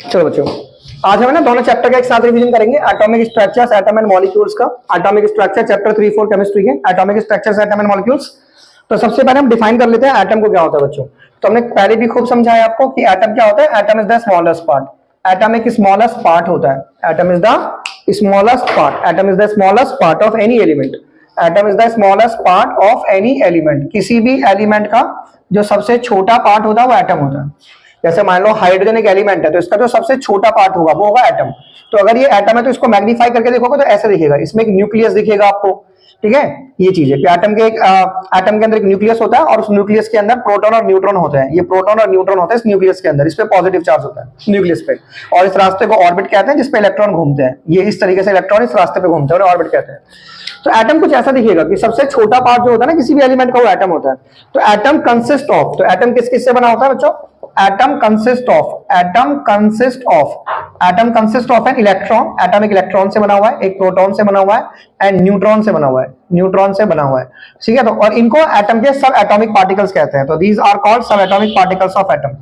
चलो बच्चों, आज हम ना दोनों चैप्टर का एक साथ रिवीजन करेंगे, atomic structures atom and molecules का। एटॉमिक स्ट्रक्चर चैप्टर 3 4 केमिस्ट्री के atomic structures atom and molecules. तो सबसे पहले हम डिफाइन कर लेते हैं एटम को क्या होता है बच्चों। तो हमने पहले भी खूब समझाया आपको कि एटम क्या होता है। Atom is the smallest part, atom एक स्मॉलेस्ट पार्ट होता है। Atom is the smallest part, atom is the smallest part of any element. Atom is the smallest part of any element. किसी भी एलिमेंट का जो सबसे छोटा पार्ट होता है वो एटम होता है। जैसे मान लो हाइड्रोजन एक एलिमेंट है, तो इसका जो सबसे छोटा पार्ट होगा वो होगा एटम। तो अगर ये एटम है तो इसको मैग्नीफाई करके देखोगे तो ऐसे दिखेगा, इसमें एक न्यूक्लियस दिखेगा आपको। ठीक है, ये चीज है कि एटम के अंदर एक न्यूक्लियस होता है और उस न्यूक्लियस के अंदर प्रोटॉन और न्यूट्रॉन होते हैं। ये प्रोटॉन और न्यूट्रॉन होते हैं इस न्यूक्लियस के अंदर, इस पे पॉजिटिव चार्ज होता है न्यूक्लियस पे, और इस रास्ते को ऑर्बिट कहते हैं जिसपे इलेक्ट्रॉन घूमते हैं। ये इस तरीके से इलेक्ट्रॉन इस रास्ते पे घूमते हैं और ऑर्बिट कहते हैं। तो एटम कुछ ऐसा दिखेगा कि सबसे छोटा पार्ट जो होता है ना किसी भी एलिमेंट का, वो एटम होता है। तो एटम कंसिस्ट ऑफ, तो एटम किस किस से बना होता है बच्चों। Atom consist of an electron. Atom एक इलेक्ट्रॉन से बना हुआ है, एक प्रोटॉन से बना हुआ है, एंड न्यूट्रॉन से बना हुआ है, न्यूट्रॉन से बना हुआ है। ठीक है, तो और इनको एटम के सब एटॉमिक पार्टिकल्स कहते हैं। तो दीज आर कॉल्ड सब एटॉमिक पार्टिकल्स ऑफ एटम।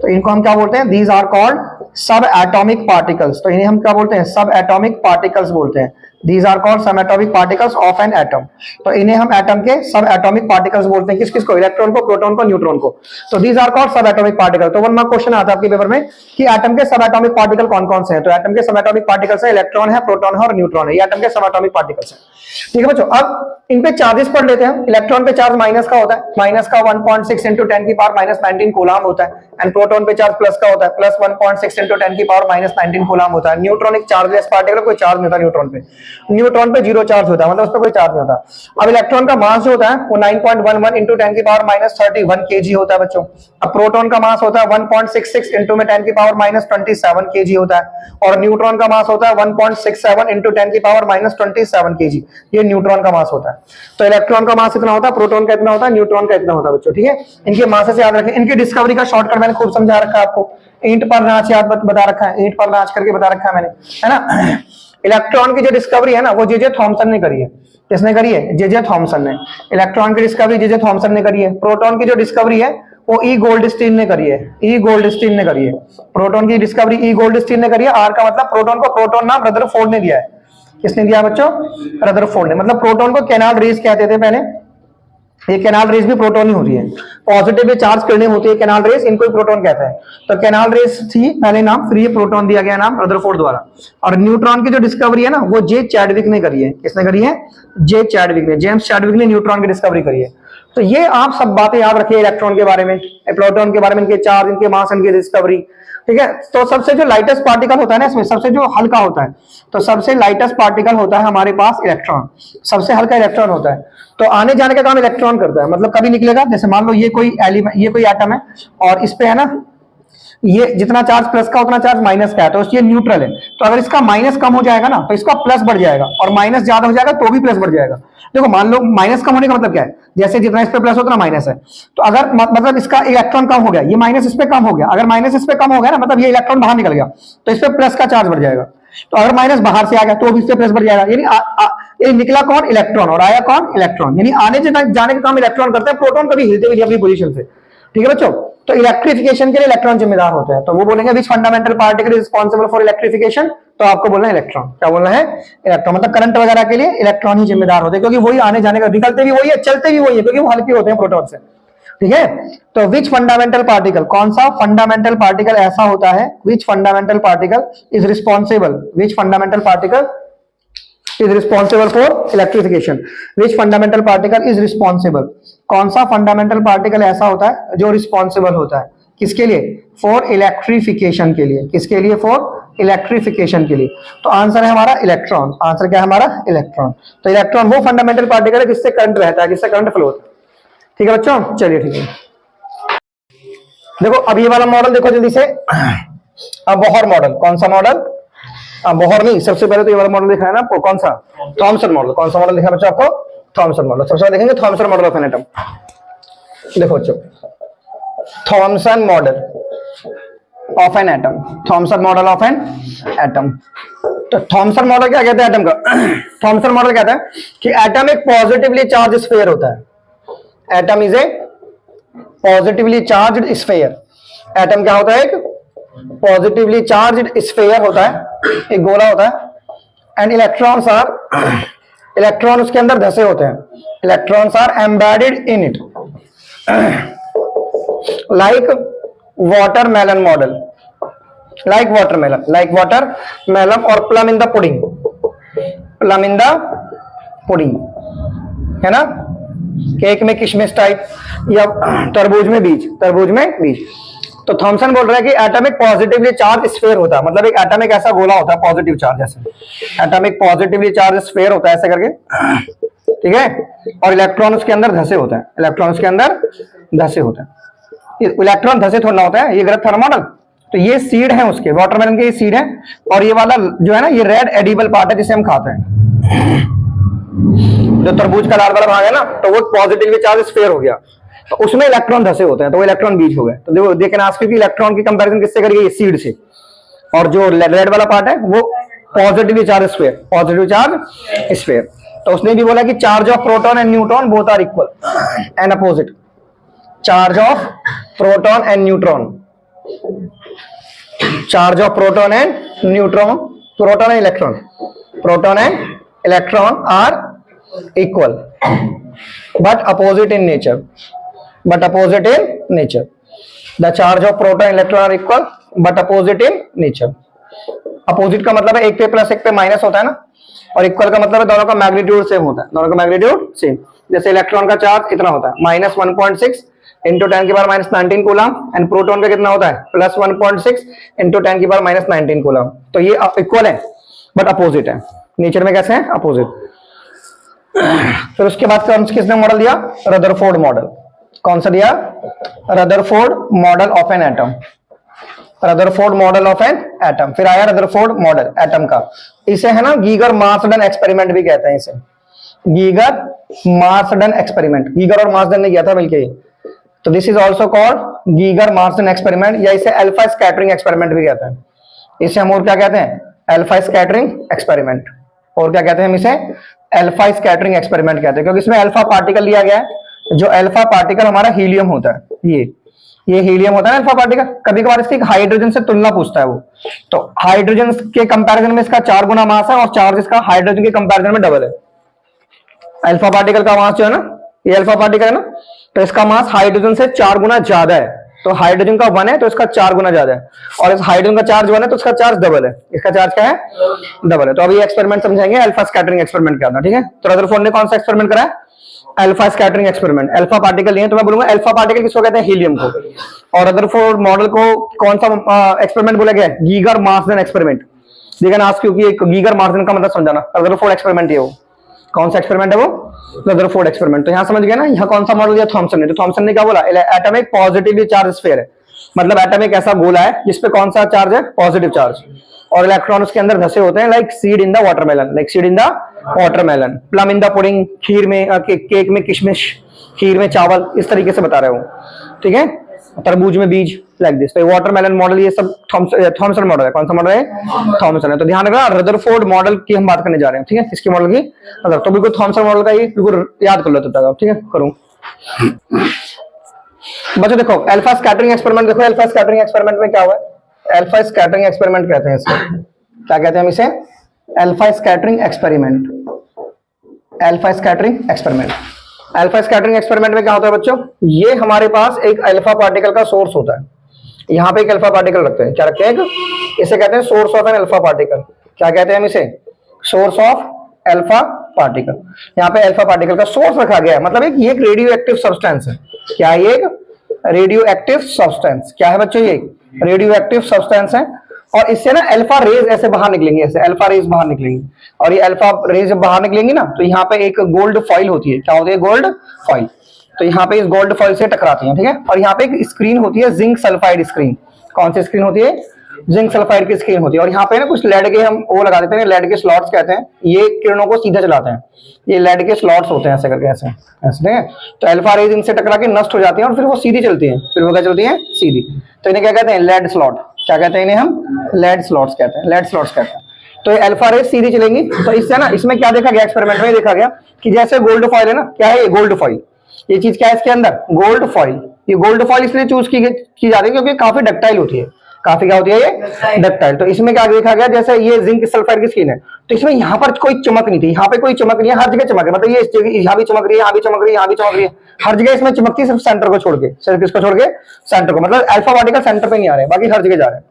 तो इनको हम क्या बोलते हैं, दीज आर कॉल्ड सब एटॉमिक पार्टिकल्स। तो इन्हें हम क्या बोलते हैं, सब एटॉमिक पार्टिकल्स बोलते हैं। These are called some atomic particles of an atom. तो इन्हें हम एटम के सब एटॉमिक पार्टिकल्स बोलते हैं। किस किस को, इलेक्ट्रॉन को, प्रोटॉन को, न्यूट्रॉन को। तो these are called सब एटॉमिक पार्टिकल। तो वन मार्क क्वेश्चन आता है आपके पेपर में कि एटम के सब एटॉमिक पार्टिकल कौन कौन से हैं। तो एटम के सब एटॉमिक पार्टिकल्स है इलेक्ट्रॉन है, प्रोटॉन है और न्यूट्रॉन है। ये एटम के सब एटॉमिक पार्टिकल्स हैं। ठीक है बच्चों, अब इन पे चार्जेस पढ़ लेते हैं। इलेक्ट्रॉन पे चार्ज माइनस का होता है, माइनस का 1.6 इंटू 10 की पावर माइनस 19 कूलम होता है। एंड प्रोटॉन पे चार्ज प्लस का होता है, प्लस 1.6 इंटू 10 की पावर माइनस 19 कूलम होता है। न्यूट्रॉन एक चार्जलेस पार्टिकल, कोई चार्ज नहीं होता न्यूट्रॉन पे। न्यूट्रॉन पे जीरो चार्ज होता है, मतलब उस पर कोई चार्ज नहीं होता। अब इलेक्ट्रॉन का मास जो होता है वो 9.11 इंटू 10 की पावर माइनस 31 kg होता है बच्चों। अब प्रोटॉन का मास होता है 1.66 इंटू में 10 की पावर माइनस 27 kg होता है। और न्यूट्रॉन का मास होता है 1.67 इंटू 10 की पावर माइनस 27 kg। ये न्यूट्रॉन का मास होता है। तो इलेक्ट्रॉन का मास इतना होता है, प्रोटॉन का इतना होता है, न्यूट्रॉन का इतना होता है बच्चों। ठीक है, इनके मास से याद रखें। इनकी डिस्कवरी का शॉर्टकट मैंने खूब समझा रखा है आपको, ईंट पर नाच याद बता रखा है, ईंट पर नाच करके बता रखा है मैंने, है ना। इलेक्ट्रॉन की जो डिस्कवरी है ना वो जे थॉमसन ने करी है। किसने करी है, जे थॉमसन ने। इलेक्ट्रॉन की डिस्कवरी जे थॉमसन ने करी है। प्रोटॉन की जो डिस्कवरी है वो ई गोल्डस्टीन ने करी है, ई गोल्डस्टीन ने करी है। प्रोटॉन की डिस्कवरी ई गोल्डस्टीन ने करी है। आर का मतलब प्रोटॉन को प्रोटॉन नाम रदरफोर्ड ने दिया है। किसने दिया बच्चों, रदरफोर्ड ने। मतलब प्रोटॉन को कैनाल रेज कहते थे पहले। ये कैनाल रेज भी प्रोटॉन ही होती है, पॉजिटिव चार्ज किरणें होती है कैनाल रेज, इनको ही प्रोटॉन कहते हैं। तो कैनाल रेज थी पहले नाम, फिर ये प्रोटॉन दिया गया नाम रदरफोर्ड द्वारा। और न्यूट्रॉन की जो डिस्कवरी है ना वो जे चैडविक ने करी है। किसने करी है, जे चैडविक ने, जेम्स चैडविक ने न्यूट्रॉन की डिस्कवरी करी है। तो ये आप सब बातें याद रखिए इलेक्ट्रॉन के बारे में, प्रोटॉन के बारे में, इनके चार्ज, इनके मास, इनकी डिस्कवरी। ठीक है, तो सबसे जो लाइटेस्ट पार्टिकल होता है ना इसमें, सबसे जो हल्का होता है, तो सबसे लाइटेस्ट पार्टिकल होता है हमारे पास इलेक्ट्रॉन। सबसे हल्का इलेक्ट्रॉन होता है। तो आने जाने का काम इलेक्ट्रॉन करता है। मतलब कभी निकलेगा, जैसे मान लो ये कोई एलिमेंट, ये कोई एटम है और इस पे है ना ये जितना चार्ज प्लस का उतना चार्ज माइनस का है, तो ये न्यूट्रल है। तो अगर इसका माइनस कम हो जाएगा ना तो इसका प्लस बढ़ जाएगा, और माइनस ज्यादा हो जाएगा तो भी प्लस बढ़ जाएगा। देखो मान लो माइनस कम होने का मतलब क्या है, जैसे जितना इस पे प्लस उतना माइनस है। तो अगर मतलब इसका इलेक्ट्रॉन कम हो गया, ये माइनस इस पे कम हो गया, अगर माइनस इस पे कम हो गया ना मतलब ये इलेक्ट्रॉन बाहर निकल गया, तो इस पे प्लस का चार्ज बढ़ जाएगा। तो अगर माइनस बाहर से आ गया तो भी इस पे प्लस बढ़ जाएगा। यानी ये निकला कौन, इलेक्ट्रॉन, और आया कौन, इलेक्ट्रॉन। यानी आने जाने का काम इलेक्ट्रॉन करते हैं, प्रोटॉन कभी हिलते हुए अपनी पोजीशन से। ठीक है बच्चों, तो इलेक्ट्रिफिकेशन के लिए इलेक्ट्रॉन जिम्मेदार होते हैं। तो वो बोलेंगे which fundamental particle is responsible for electrification, तो आपको बोलना है इलेक्ट्रॉन। क्या बोलना है, इलेक्ट्रॉन। मतलब करंट वगैरह के लिए इलेक्ट्रॉन ही जिम्मेदार होते हैं, क्योंकि वही आने जाने का, निकलते भी वही है, चलते भी वही है, क्योंकि वो हल्के होते हैं प्रोटॉन से। ठीक है, तो विच फंडामेंटल पार्टिकल, कौन सा फंडामेंटल पार्टिकल ऐसा होता है, which fundamental particle is responsible, which fundamental particle is responsible for electrification, which fundamental particle is responsible, कौन सा फंडामेंटल पार्टिकल ऐसा होता है जो रिस्पॉन्सिबल होता है, किसके लिए, फॉर इलेक्ट्रिफिकेशन के लिए। किसके लिए, फॉर इलेक्ट्रिफिकेशन के लिए। तो आंसर है हमारा इलेक्ट्रॉन। आंसर क्या है हमारा, इलेक्ट्रॉन। तो इलेक्ट्रॉन वो फंडामेंटल पार्टिकल है जिससे करंट रहता है, जिससे करंट फ्लो होता है। ठीक है बच्चों, चलिए ठीक है। देखो अब ये वाला मॉडल देखो जल्दी से, अब बोहर मॉडल। कौन सा मॉडल, बोहर नहीं, सबसे पहले तो ये वाला मॉडल दिखा है ना आपको, कौन सा, थॉमसन मॉडल। कौन सा मॉडल दिखा बच्चों आपको, थॉमसन मॉडल। सबसे पहले देखेंगे Thompson model of an atom. देखो बच्चों, Thompson model of an atom, Thompson model of an atom. तो थॉमसन मॉडल क्या कहते हैं एटम का, थॉमसन मॉडल कहता है कि एटम एक पॉजिटिवली चार्ज स्फीयर होता है। Atom is a positively charged sphere. Atom क्या होता है, एक पॉजिटिवली चार्ज स्फीयर होता है, एक गोला होता है, एंड इलेक्ट्रॉन उसके अंदर धसे होते हैं, electrons are embedded in it, like watermelon model, like watermelon और प्लम इन द पुडिंग, है ना, केक में किशमिश टाइप, या तरबूज में बीज। तो थॉमसन बोल रहा है कि एटॉमिक पॉजिटिवली चार्ज स्फीयर होता है, मतलब एक एटॉमिक ऐसा गोला होता है पॉजिटिव चार्ज, ऐसे एटॉमिक पॉजिटिवली चार्ज स्फीयर होता है ऐसे करके, ठीक है, और इलेक्ट्रॉन उसके अंदर धसे होते हैं, इलेक्ट्रॉन धसे थोड़ा होता है, ये गलत था ना मॉडल। तो ये सीड है उसके, वाटरमेलन के ये सीड है, और ये वाला जो है ना ये रेड एडिबल पार्ट है जिसे हम खाते हैं, जो तरबूज का लाल वाला भाग है ना, तो वो पॉजिटिवली चार्ज स्फीयर हो गया, तो उसमें इलेक्ट्रॉन धसे होते हैं, तो वो इलेक्ट्रॉन बीज हो गए। तो देखो देखें आज क्योंकि इलेक्ट्रॉन की कंपैरिजन किससे करिए, ये सीड से, और जो रेड वाला पार्ट है वो पॉजिटिवली चार्ज स्फीयर। तो उसने भी बोला कि charge of proton and neutron both are equal and opposite, charge of proton and neutron, charge of proton and neutron, proton and electron are equal but opposite in nature, the charge of proton and electron are equal but opposite in nature। Opposite का मतलब है एक पे plus एक पे minus होता है ना, और इक्वल का मतलब है दोनों का मैग्नीट्यूड सेम होता है, दोनों का मैग्नीट्यूड सेम। जैसे इलेक्ट्रॉन का चार्ज इतना होता है -1.6 इंटू 10 की पावर -19 कूलम, एंड प्रोटॉन का कितना होता है +1.6 इंटू 10 की पावर -19 कूलम। तो ये इक्वल है बट अपोजिट है, नेचर में कैसे है, अपोजिट। फिर उसके बाद किसने मॉडल दिया, रदरफोर्ड मॉडल। कौन सा दिया, Rutherford model of an atom, Rutherford model of an atom. फिर आया रदरफोर्ड मॉडल एटम का, इसे है ना गीगर मार्सडन एक्सपेरिमेंट भी कहते हैं, इसे गीगर मार्सडन एक्सपेरिमेंट, गीगर और मार्सडन ने किया था मिलके, तो this is also called Geiger Marsden experiment, या इसे अल्फा स्कैटरिंग एक्सपेरिमेंट भी कहते हैं। इसे हम और क्या कहते हैं, अल्फा स्कैटरिंग एक्सपेरिमेंट, और क्या कहते हैं हम इसे, अल्फा स्कैटरिंग एक्सपेरिमेंट कहते हैं, क्योंकि इसमें अल्फा पार्टिकल लिया गया है, जो अल्फा पार्टिकल हमारा हीलियम होता है, ये हीलियम होता है ना अल्फा पार्टिकल। कभी कभार इसकी हाइड्रोजन से तुलना पूछता है वो, तो हाइड्रोजन के कंपैरिजन में इसका 4 गुना मास है, और चार्ज इसका हाइड्रोजन के कंपैरिजन में डबल है। अल्फा पार्टिकल का मास जो है ना, ये अल्फा पार्टिकल है ना, तो इसका मास हाइड्रोजन से 4 गुना ज्यादा है, तो हाइड्रोजन का 1 है तो इसका 4 गुना ज्यादा है, और इस हाइड्रोजन का चार्ज 1 है तो इसका चार्ज डबल है, इसका चार्ज क्या है, डबल है। तो अभी एक्सपेरिमेंट समझेंगे अल्फा स्कैटरिंग एक्सपेरिमेंट क्या था, ठीक है। तो रदरफोर्ड ने कौन सा एक्सपेरिमेंट करा है, alpha scattering experiment. Alpha particle नहीं है तो मैं बोलूंगा अल्फा पार्टिकल किसको कहते हैं, हीलियम को। और रदरफोर्ड मॉडल को कौन सा एक्सपेरिमेंट बोला गया है, गीगर मार्सडन एक्सपेरिमेंट। देखना आज क्योंकि गीगर मार्सडन का मतलब समझाना, रदरफोर्ड एक्सपेरिमेंट है वो, कौन सा एक्सपेरिमेंट है वो, रदरफोर्ड एक्सपेरिमेंट। तो यहां समझ गए ना, यहाँ कौन सा मॉडल दिया थॉमसन ने, तो थॉमसन ने क्या बोला, एटॉमिक पॉजिटिवली चार्ज स्फीयर है, मतलब एटॉमिक ऐसा गोला है जिसपे कौन सा चार्ज है, पॉजिटिव चार्ज, और इलेक्ट्रॉन उसके अंदर धसे होते हैं, like seed in the watermelon, plum in the pudding, खीर में केक में किशमिश, खीर में चावल, इस तरीके से बता रहे हो, ठीक है, तरबूज में बीज, लाइक दिस। तो वाटरमेलन मॉडल ये सब थॉमसन मॉडल है। कौन सा मॉडल है, थॉमसन है। तो ध्यान रखना रदरफोर्ड मॉडल की हम बात करने जा रहे हैं, ठीक है, इसकी मॉडल की, तो बिल्कुल थॉमसन मॉडल का ये बिल्कुल याद कर लो तब तक, ठीक है, करूं बच्चों। देखो अल्फा स्कैटरिंग एक्सपेरिमेंट, देखो अल्फा स्कैटरिंग एक्सपेरिमेंट में क्या हुआ है, अल्फा स्कैटरिंग एक्सपेरिमेंट कहते हैं इसे, क्या कहते हैं हम इसे, alpha scattering experiment, alpha scattering experiment. Alpha scattering experiment में क्या होता है बच्चों, ये हमारे पास एक अल्फा पार्टिकल का सोर्स होता है, यहाँ पे एक अल्फा पार्टिकल रखते हैं, क्या रखते हैं, इसे कहते हैं source of an alpha particle. क्या कहते हैं हम इसे, सोर्स ऑफ अल्फा पार्टिकल। यहाँ पे अल्फा पार्टिकल का सोर्स रखा गया है, मतलब ये एक रेडियो एक्टिव सब्सटेंस है। क्या है, एक रेडियो एक्टिव सब्सटेंस, क्या है बच्चों, ये रेडियो एक्टिव सब्सटेंस है, और इससे ना अल्फा रेज ऐसे बाहर निकलेंगे, ऐसे अल्फा रेज बाहर निकलेंगी, और ये अल्फा रेज जब बाहर निकलेंगी ना, तो यहाँ पे एक गोल्ड फॉइल होती है, क्या होती है, गोल्ड फॉइल। तो यहाँ पे इस गोल्ड फॉइल से टकराती है, ठीक है, और यहाँ पे एक स्क्रीन होती है, जिंक सल्फाइड स्क्रीन। कौन सी स्क्रीन होती है, जिंक सल्फाइड की स्क्रीन होती है, और यहाँ पे ना कुछ लेड के हम वो लगा देते हैं, लेड के स्लॉट्स कहते हैं, ये किरणों को सीधा चलाते हैं, ये लेड के स्लॉट्स होते हैं ऐसे करके, ऐसे ऐसे, ठीक है। तो अल्फा रेज इनसे टकरा के नष्ट हो जाती है, और फिर वो सीधी चलती है, फिर वो क्या चलती है, सीधी। तो इन्हें क्या कहते हैं, लेड स्लॉट। क्या कहते हैं इन्हें हम, लेड स्लॉट्स कहते हैं, लेड स्लॉट्स कहते हैं। तो ये अल्फा रेज सीधी चलेंगी, तो इससे ना, इसमें क्या देखा गया, एक्सपेरिमेंट में देखा गया कि जैसे गोल्ड फॉइल है ना, क्या है ये, गोल्ड फॉइल, ये चीज क्या है इसके अंदर, गोल्ड फॉइल। ये गोल्ड फॉइल इसलिए चूज की जाती है क्योंकि काफी डक्टाइल होती है, काफी क्या होती है ये, डक्टाइल। तो इसमें क्या देखा गया, जैसे ये जिंक सल्फाइड की स्किन है, तो इसमें यहाँ पर कोई चमक नहीं थी, यहाँ पे कोई चमक नहीं है, हर जगह चमक है, मतलब ये इस जगह यहाँ भी चमक रही है, यहाँ भी चमक रही है, यहाँ भी चमक रही है, हर जगह इसमें चमकती है, सिर्फ सेंटर को छोड़ के, सिर्फ इसको छोड़ के सेंटर को, मतलब अल्फा पार्टिकल सेंटर पे नहीं आ रहे, बाकी हर जगह जा रहे हैं,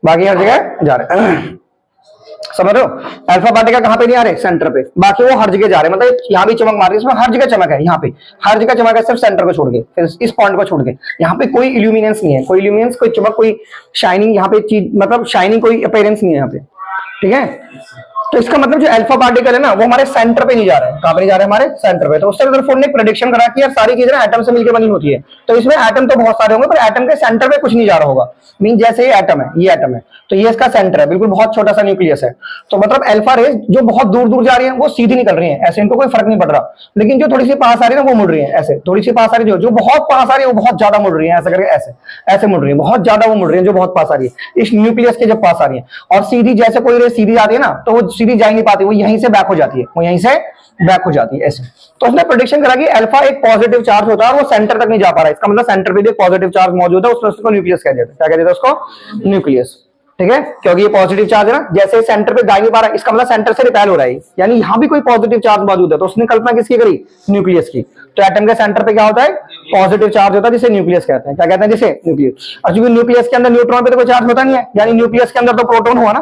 बाकी हर जगह जा रहे हैं। समझ रहे हो, अल्फा पार्टिकल कहां पे नहीं आ रहे, सेंटर पे, बाकी वो हर जगह जा रहे हैं, मतलब यहाँ भी चमक मार रही है, इसमें हर जगह चमक है, यहाँ पे हर जगह चमक है, सिर्फ सेंटर को छोड़ के, इस पॉइंट को छोड़ के, यहाँ पे कोई इल्यूमिनेंस नहीं है, कोई इल्यूमिनेंस, कोई चमक, कोई शाइनिंग, यहाँ पे चीज मतलब शाइनिंग कोई अपीयरेंस नहीं है यहाँ पे, ठीक है। तो इसका मतलब जो अल्फा पार्टिकल है ना, वो हमारे सेंटर पे नहीं जा रहे हैं, कहां पे नहीं जा रहे हैं, हमारे सेंटर पे। तो उससे रदरफोर्ड ने प्रेडिक्शन करा कि यार सारी चीजें ना एटम से मिलकर बनी होती है, तो इसमें एटम तो बहुत सारे होंगे, पर एटम के सेंटर पे कुछ नहीं जा रहा होगा, मीन जैसे ये एटम है, ये एटम है, तो ये इसका सेंटर है, बिल्कुल बहुत छोटा सा न्यूक्लियस है, तो मतलब अल्फा रेज जो बहुत दूर दूर जा रही है वो सीधी निकल रही है, ऐसे इनको कोई फर्क नहीं पड़ रहा, लेकिन जो थोड़ी सी पास आ रही है ना वो मुड़ रही है, ऐसे थोड़ी सी पास आ रही है, जो बहुत पास आ रही है वो बहुत ज्यादा मुड़ रही है, ऐसे करके ऐसे ऐसे मुड़ रही है, बहुत ज्यादा वो मुड़ रही है जो बहुत पास आ रही है, इस न्यूक्लियस के जब पास आ रही है, और सीधी जैसे कोई रेज सीधी आती है ना, तो वो सीधी जा नहीं पाती, वो यहीं से बैक हो जाती है, वो यहीं से बैक हो जाती है ऐसे। तो उसने प्रेडिक्शन करा कि अल्फा एक पॉजिटिव चार्ज होता है और वो सेंटर तक नहीं जा पा रहा है, इसका मतलब सेंटर पे भी पॉजिटिव चार्ज मौजूद है, उसको न्यूक्लियस कह देते हैं, क्या कह देते हैं उसको, न्यूक्लियस, ठीक है, क्योंकि ये पॉजिटिव चार्ज है ना, जैसे सेंटर पे जा नहीं पा रहा है, इसका मतलब सेंटर से रिपेल हो रहा है, यानी यहां भी कोई पॉजिटिव चार्ज मौजूद है, तो उसने कल्पना किसकी करी, न्यूक्लियस की। तो एटम के सेंटर पे क्या होता है, पॉजिटिव चार्ज होता है, जिसे न्यूक्लियस कहते हैं, क्या कहते हैं, जिसे न्यूक्लियस। और क्योंकि न्यूक्लियस के अंदर न्यूट्रॉन पे तो कोई चार्ज होता नहीं है, यानी न्यूक्लियस के अंदर तो प्रोटॉन हुआ ना,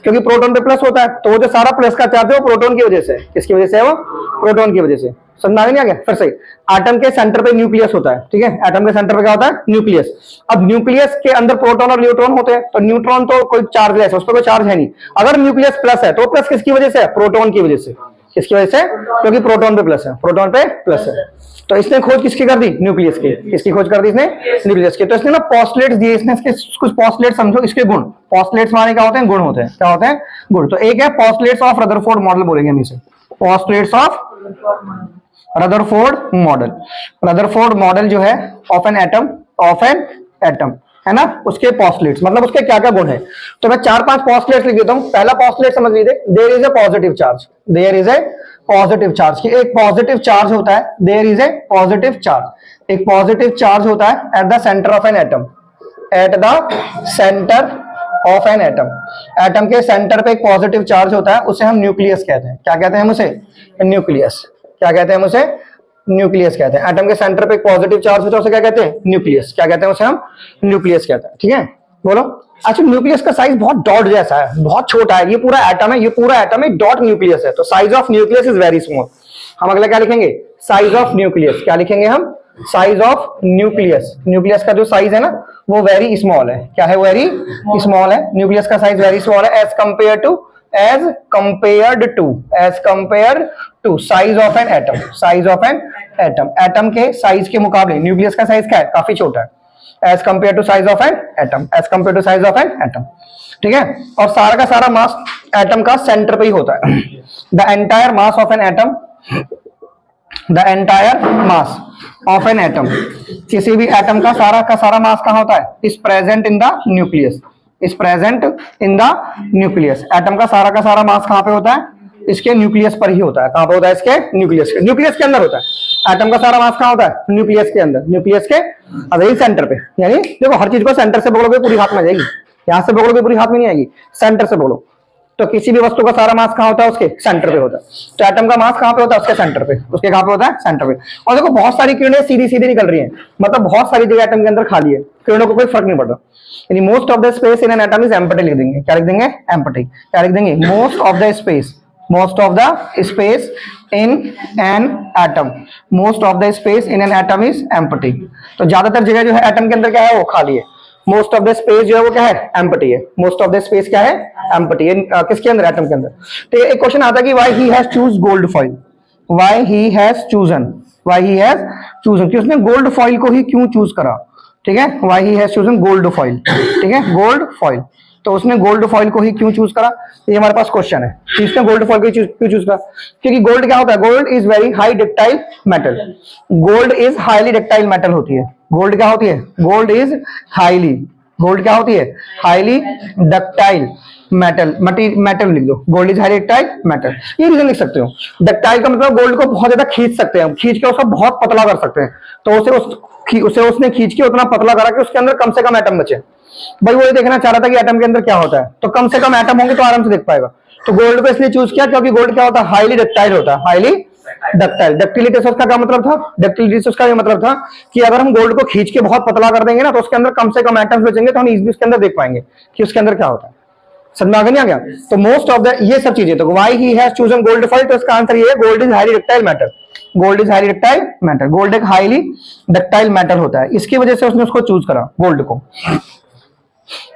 क्योंकि प्रोटॉन पे प्लस होता है, तो वो जो सारा प्लस का चार्ज है वो प्रोटॉन की वजह से, किसकी वजह से है, वो प्रोटॉन की वजह से। समझ नहीं आ गया, फिर से एटम के सेंटर पे न्यूक्लियस होता है, ठीक है, एटम के सेंटर पे क्या होता है, न्यूक्लियस। अब न्यूक्लियस के अंदर प्रोटॉन और न्यूट्रॉन होते हैं, तो न्यूट्रॉन तो कोई चार्जलेस है, उस पर कोई चार्ज है नहीं। अगर न्यूक्लियस प्लस है तो प्लस किसकी वजह से है, प्रोटॉन की वजह से, किसकी वजह से, क्योंकि प्रोटॉन पे प्लस है, प्रोटॉन पे प्लस है। तो इसने खोज किसकी कर दी, न्यूक्लियस की, किसकी खोज कर दी इसने, न्यूक्लियस की। तो इसने ना पोस्टुलेट्स दिए, इसने इसके कुछ पोस्टुलेट्स समझो, इसके गुण, पोस्टुलेट्स माने क्या होते हैं, गुण होते हैं, क्या होते हैं, गुण। तो एक है पोस्टुलेट्स ऑफ रदरफोर्ड मॉडल बोलेंगे हम इसे, postulates of Rutherford model. Rutherford model जो है ऑफ एन एटम है ना, उसके पोस्टुलेट्स मतलब उसके क्या क्या गुण है। तो मैं 4-5 पोस्टुलेट्स लिख देता हूं। पहला पोस्टुलेट समझ लीजिए, there is a positive charge, there is a positive charge, कि एक पॉजिटिव चार्ज होता है, there is a positive charge, एक पॉजिटिव चार्ज होता है at the centre of an atom, at the centre of an atom, atom के centre पे एक पॉजिटिव चार्ज होता है, उसे हम न्यूक्लियस कहते हैं। क्या कहते हैं हम उसे, न्यूक्लियस। क्या कहते हैं हम उसे, न्यूक्लियस कहते हैं। एटम के सेंटर पे एक पॉजिटिव चार्ज होता है, उसे क्या कहते हैं, न्यूक्लियस। क्या कहते हैं उसे, हम न्यूक्लियस कहते हैं, ठीक है, बोलो। अच्छा, न्यूक्लियस का साइज बहुत डॉट जैसा है, बहुत छोटा है, ये पूरा एटम है, ये पूरा एटम एक डॉट न्यूक्लियस है, तो size of nucleus is very small. हम अगला क्या लिखेंगे, साइज ऑफ न्यूक्लियस। क्या लिखेंगे हम, साइज ऑफ न्यूक्लियस। न्यूक्लियस का जो साइज है ना वो वेरी स्मॉल है। क्या है, वेरी स्मॉल है, न्यूक्लियस का साइज वेरी स्मॉल है, as compare to size of an atom, size of an atom. Atom के साइज के मुकाबले न्यूक्लियस का साइज क्या है, काफी छोटा है, as compare to size of an atom, as compare to size of an atom, ठीक है। और सारा का सारा मास एटम का सेंटर पे ही होता है। The entire mass of an atom, the entire mass of an atom, किसी भी एटम का सारा मास कहां होता है, is present in the nucleus, is present in the nucleus. Atom का सारा मास कहां पे होता है, इसके न्यूक्लियस पर ही होता है। कहां पे होता है, इसके न्यूक्लियस के अंदर होता है। एटम का सारा मास कहां होता है, न्यूक्लियस के अंदर, न्यूक्लियस के अरे सेंटर पे। यानी देखो, हर चीज को सेंटर से पकड़ोगे पूरी हाथ में आ जाएगी, यहां से पकड़ोगे पूरी हाथ में नहीं आएगी, सेंटर से पकड़ो। तो किसी भी वस्तु का सारा मास कहां होता है, उसके सेंटर पे होता है। तो एटम का मास कहां पे होता है, उसके सेंटर पे, उसके कहां पे होता है, सेंटर पे। और देखो, बहुत सारी किरणें सीधी सीधी निकल रही हैं, मतलब बहुत सारी जगह एटम के अंदर खाली है, किरणों को कोई फर्क नहीं पड़ रहा। यानी most of the space in an atom is empty लिख देंगे। क्या लिख देंगे, एम्प्टी। क्या लिख देंगे, most of the space, most of the space in an atom, most of the space in an atom is empty. तो ज्यादातर जगह जो है एटम के अंदर क्या है, वो खाली है। मोस्ट ऑफ द स्पेस जो है वो क्या है, एम्प्टी है। मोस्ट ऑफ द स्पेस क्या है, एम्प्टी है, किसके अंदर, एटम के अंदर। तो एक क्वेश्चन आता है कि why he has choose gold foil, why he has chosen, why he has chosen, कि उसने गोल्ड फॉइल को ही क्यों चूज करा, ठीक है, why he has chosen gold foil, ठीक है, गोल्ड फॉइल। तो उसने गोल्ड फॉइल को ही क्यों चूज करा, ये हमारे पास क्वेश्चन है। इसने गोल्ड फॉइल को क्यों चूज करा, क्योंकि गोल्ड क्या होता है, gold is very high ductile metal, gold is highly ductile metal होती है। गोल्ड क्या होती है, गोल्ड इज हाईली, गोल्ड क्या होती है, हाईली डक्टाइल मेटल, मेटल लिख दो, gold is highly ductile metal. ये रीजन लिख सकते हो। डक्टाइल का मतलब गोल्ड को बहुत ज्यादा खींच सकते हैं, खींच के उसको बहुत पतला कर सकते हैं। तो उसे उसने खींच के उतना पतला करा कि उसके अंदर कम से कम एटम बचे। भाई वही देखना चाह रहा था कि एटम के अंदर क्या होता है, तो कम से कम एटम होंगे तो आराम से देख पाएगा। तो गोल्ड को इसलिए चूज किया क्योंकि गोल्ड क्या होता है, हाईली डक्टाइल होता है, हाईली डक्टाइल। डक्टिलिटी से उसका क्या मतलब था, डक्टिलिटी से उसका ये मतलब था कि अगर हम गोल्ड को खींच के बहुत पतला कर देंगे ना तो उसके अंदर कम से कम एटम्स बचेंगे, तो हम इजीली उसके अंदर देख पाएंगे कि उसके अंदर क्या होता है। समझ में नहीं आ गया? तो मोस्ट ऑफ द ये सब चीजें, तो why he has chosen gold foil, तो इसका आंसर ये है, gold is highly ductile matter. Gold is highly ductile matter, gold एक हाईली डक्टाइल मैटर होता है, इसकी वजह से उसने उसको चूज करा गोल्ड को।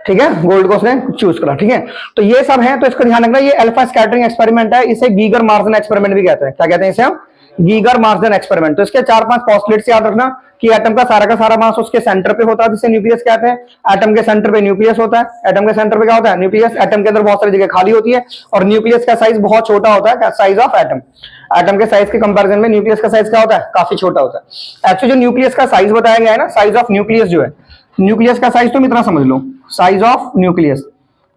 ठीक है, गोल्ड को उसने चूज करा। ठीक है, तो ये सब है, तो इसको ध्यान रखना, ये अल्फा स्कैटरिंग एक्सपेरिमेंट है, इसे गीगर मार्सन एक्सपेरिमेंट भी कहते हैं। क्या कहते हैं इसे हम, गीगर मार्सन एक्सपेरिमेंट। तो इसके 4-5 पोस्टुलेट्स याद रखना कि एटम का सारा मास उसके सेंटर पे होता है, जिसे न्यूक्लियस कहते हैं। एटम के सेंटर पे न्यूक्लियस होता है, एटम के सेंटर पे क्या होता है, न्यूक्लियस। एटम के अंदर बहुत सारी जगह खाली होती है और न्यूक्लियस का साइज बहुत छोटा होता है, साइज ऑफ एटम। एटम के साइज के कंपैरिजन में न्यूक्लियस का साइज क्या होता है, काफी छोटा होता है। एक्चुअली जो न्यूक्लियस का साइज बताया गया है ना, साइज ऑफ न्यूक्लियस जो है, न्यूक्लियस का साइज तुम इतना समझ लो, साइज ऑफ न्यूक्लियस,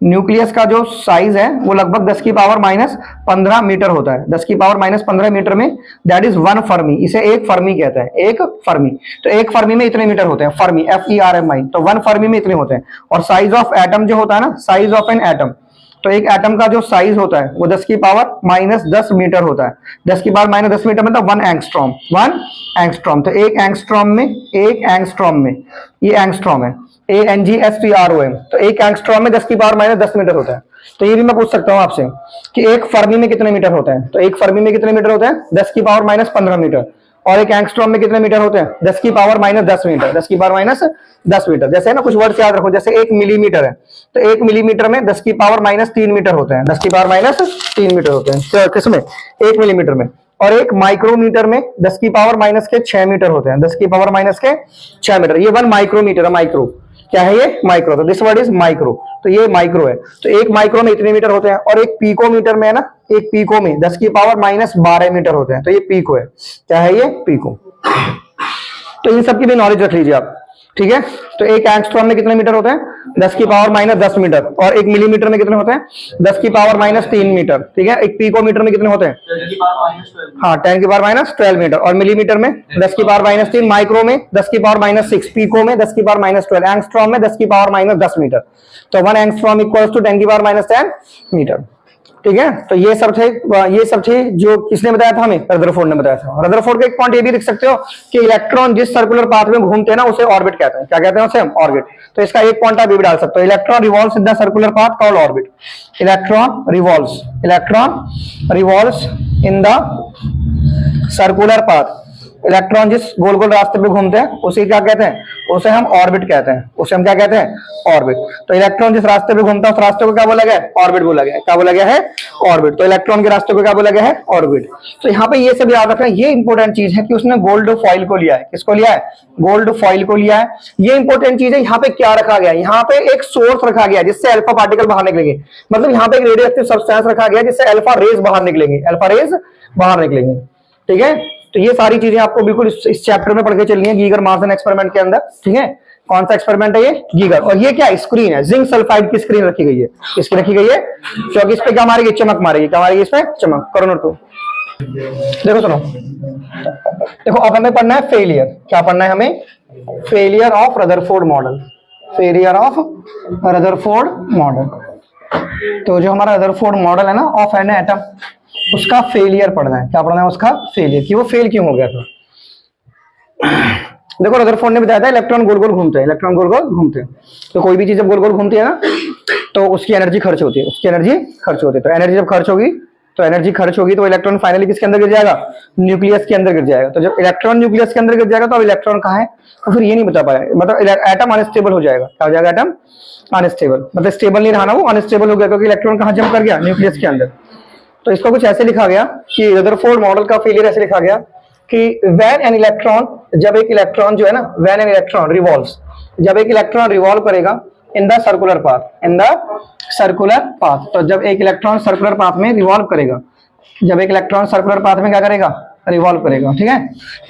न्यूक्लियस का जो साइज है वो लगभग 10 की पावर -15 मीटर होता है। 10 की पावर -15 मीटर में दैट इज 1 फर्मी, इसे एक फर्मी कहते हैं, एक फर्मी। तो एक फर्मी में इतने मीटर होते हैं, फर्मी, FERMI, तो 1 फर्मी में इतने होते हैं। और साइज ऑफ एटम जो होता है ना, साइज ऑफ एन एटम, तो एक एटम का जो साइज होता है वो 10 की पावर -10 मीटर होता है। 10 की पावर -10 मीटर मतलब 1 एंगस्ट्रॉम, 1 एंगस्ट्रॉम। तो एक एंगस्ट्रॉम में, एक एंगस्ट्रॉम में, ये एंगस्ट्रॉम है, ANGSTROM, तो एक एंगस्ट्रॉम में 10 की पावर -10 मीटर होता है। तो ये भी मैं पूछ सकता हूं आपसे कि एक फर्मी में कितने मीटर होते हैं, तो एक फर्मी में कितने मीटर होते हैं, 10 की पावर -15 मीटर। और एक एंगस्ट्रॉम में कितने मीटर होते हैं, 10 की पावर -10 मीटर, 10 की पावर -10 मीटर। जैसे ना कुछ वर्ड्स याद रखो, जैसे 1 मिलीमीटर है, तो 1 मिलीमीटर में 10 की पावर -3 मीटर होते हैं, 10 की पावर -3 मीटर होते हैं। तो किसमें, 1 मिलीमीटर में। और एक माइक्रोमीटर में 10 की पावर -6 मीटर होते हैं, 10 की पावर -6 मीटर। ये 1 माइक्रोमीटर है, माइक्रो क्या है ये, माइक्रो। तो दिस वर्ड इज माइक्रो, तो ये माइक्रो है। तो एक माइक्रो में इतने मीटर होते हैं। और एक पीकोमीटर में है ना, एक पीको में 10 की पावर -12 मीटर होते हैं, तो ये पीको है। क्या है ये, पीको। तो इन सब की भी नॉलेज रख लीजिए आप। ठीक है, तो एक एंगस्ट्रॉम में कितने मीटर होते हैं, 10 की पावर -10 मीटर। और एक मिलीमीटर में कितने होते हैं, 10 की पावर -3 मीटर। ठीक है, एक पीकोमीटर में कितने होते हैं, 10 की पावर -12 मीटर। और मिलीमीटर में 10 की पावर -3, माइक्रो में 10 की पावर -6, पीको में 10 की पावर -12, एंगस्ट्रॉम में 10 की पावर -10 मीटर। तो 1 एंगस्ट्रॉम इक्वल्स टू 10 की पावर -10 मीटर। ठीक है, तो ये सब थे जो किसने बताया था हमें, रदरफोर्ड ने बताया था। रदरफोर्ड का एक पॉइंट ये भी लिख सकते हो कि इलेक्ट्रॉन जिस सर्कुलर पाथ में घूमते हैं ना उसे ऑर्बिट कहते हैं। क्या कहते हैं उसे, हम ऑर्बिट। तो इसका एक पॉइंट आप भी डाल सकते हो, electron revolves in the circular path called orbit. Electron revolves in the circular path, electron जिस गोल गोल रास्ते पे घूमते हैं उसे क्या कहते हैं, उसे हम ऑर्बिट कहते हैं, उसे हम क्या कहते हैं, ऑर्बिट। तो इलेक्ट्रॉन जिस रास्ते पे घूमता है उस रास्ते को क्या बोला गया है, ऑर्बिट बोला गया है। क्या बोला गया है, ऑर्बिट। तो इलेक्ट्रॉन के रास्ते को क्या बोला गया है, ऑर्बिट। तो यहाँ पे ये सब याद रखना, ये इंपॉर्टेंट चीज है कि उसने गोल्ड फॉइल को लिया है। किसको लिया है, गोल्ड फॉइल को लिया है। ये इंपॉर्टेंट चीज है। यहाँ पे क्या रखा गया, यहाँ पे एक सोर्स रखा गया जिससे अल्फा पार्टिकल बाहर निकलेंगे। मतलब यहाँ पे एक रेडियोएक्टिव सब्सटेंस रखा गया जिससे अल्फा रेज बाहर निकलेंगे, अल्फा रेज बाहर निकलेंगे। ठीक है, तो ये सारी चीजें आपको बिल्कुल इस चैप्टर में पढ़ के चलनी है, गीगर मार्सन एक्सपेरिमेंट के अंदर। ठीक है, कौन सा एक्सपेरिमेंट है ये, गीगर। और ये क्या स्क्रीन है, जिंक सल्फाइड की स्क्रीन रखी गई है। किसकी रखी गई है, क्योंकि इस पे क्या मारेगी, चमक मारेगी। क्या मारेगी, इस पे चमक। करो नोट। देखो सुनो, देखो अब हमें पढ़ना है फेलियर। क्या पढ़ना है हमें, failure of Rutherford model, failure of Rutherford model. तो जो हमारा रदरफोर्ड मॉडल है ना ऑफ एन एटम, उसका फेलियर पढ़ना है। क्या पढ़ना है, उसका फेलियर, कि वो फेल क्यों हो गया था। देखो रदरफोर्ड ने बताया था इलेक्ट्रॉन गोल गोल घूमते हैं, इलेक्ट्रॉन गोल गोल घूमते हैं। तो कोई भी चीज जब गोल गोल घूमती है ना तो उसकी एनर्जी खर्च होती है, उसकी एनर्जी खर्च होती है। तो एनर्जी जब खर्च होगी तो इलेक्ट्रॉन फाइनली किसके अंदर गिर जाएगा, न्यूक्लियस के अंदर गिर जाएगा। तो जब इलेक्ट्रॉन न्यूक्लियस के अंदर गिर जाएगा तो अब इलेक्ट्रॉन कहाँ है, तो फिर ये नहीं बता पाया, मतलब एटम अनस्टेबल हो जाएगा। क्या हो जाएगा, एटम अनस्टेबल, मतलब स्टेबल नहीं रहा ना, वो अनस्टेबल हो गया क्योंकि इलेक्ट्रॉन कहाँ जंप कर गया, न्यूक्लियस के अंदर। तो इसको कुछ ऐसे लिखा गया कि रदरफोर्ड मॉडल का फेलियर ऐसे लिखा गया कि व्हेन एन इलेक्ट्रॉन, जब एक इलेक्ट्रॉन जो है ना, व्हेन एन इलेक्ट्रॉन रिवॉल्व्स, जब एक इलेक्ट्रॉन रिवॉल्व करेगा इन the circular path, in the circular path. तो जब एक इलेक्ट्रॉन सर्कुलर पाथ में रिवॉल्व करेगा, जब एक इलेक्ट्रॉन सर्कुलर पाथ में क्या करेगा, रिवॉल्व करेगा। ठीक है,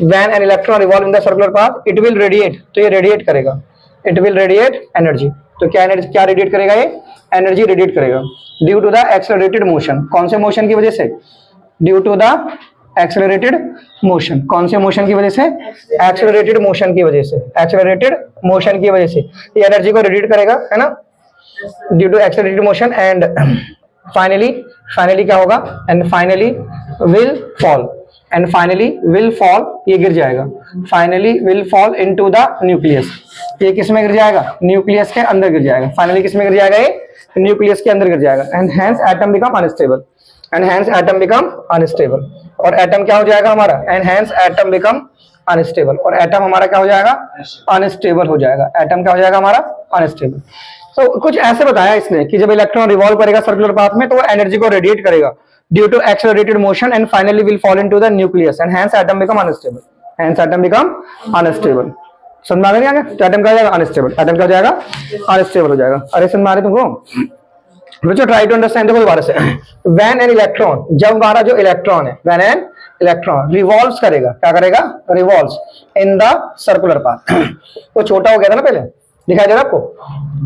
when an electron revolve in the circular path it will radiate, तो ये रेडिएट करेगा, इट विल रेडिएट एनर्जी। तो क्या एनर्जी, क्या रेडिएट करेगा, ये एनर्जी रेडिएट करेगा due to the accelerated motion. कौन से मोशन की वजह से, due to the accelerated motion. कौन से मोशन की वजह से? एक्सेलरेटेड मोशन की वजह से, एक्सेलरेटेड मोशन की वजह से ये एनर्जी को रेडिएट करेगा, है ना, due to accelerated motion. And finally क्या होगा? And finally will fall, and finally will fall, ये गिर जाएगा, finally will fall into the nucleus. ये किस में गिर जाएगा? न्यूक्लियस के अंदर गिर जाएगा। फाइनली किस में गिर जाएगा? ये न्यूक्लियस के अंदर गिर जाएगा। And hence atom become unstable, and hence atom become unstable. और एटम क्या हो जाएगा हमारा? And hence atom become unstable, और एटम हमारा क्या हो जाएगा? अनस्टेबल हो जाएगा। एटम क्या हो जाएगा हमारा? अनस्टेबल। तो कुछ ऐसे बताया इसने कि जब इलेक्ट्रॉन रिवॉल्व करेगा सर्कुलर पाथ में तो वो एनर्जी को रेडिएट करेगा due to accelerated motion and finally will fall into the nucleus and hence atom become unstable, hence atom become unstable. समझ में आ गया? तो एटम क्या हो जाएगा? अनस्टेबल। एटम क्या हो जाएगा? अनस्टेबल हो जाएगा। अरे समझ में आ रही तुमको? बच्चों ट्राई टू अंडरस्टैंड, देखो दोबारा से। व्हेन एन इलेक्ट्रॉन, जब हमारा जो इलेक्ट्रॉन है, व्हेन एन इलेक्ट्रॉन रिवॉल्व्स करेगा, क्या करेगा? Revolves in the circular path. वो छोटा हो गया था ना पहले, दिखाई दे रहा आपको?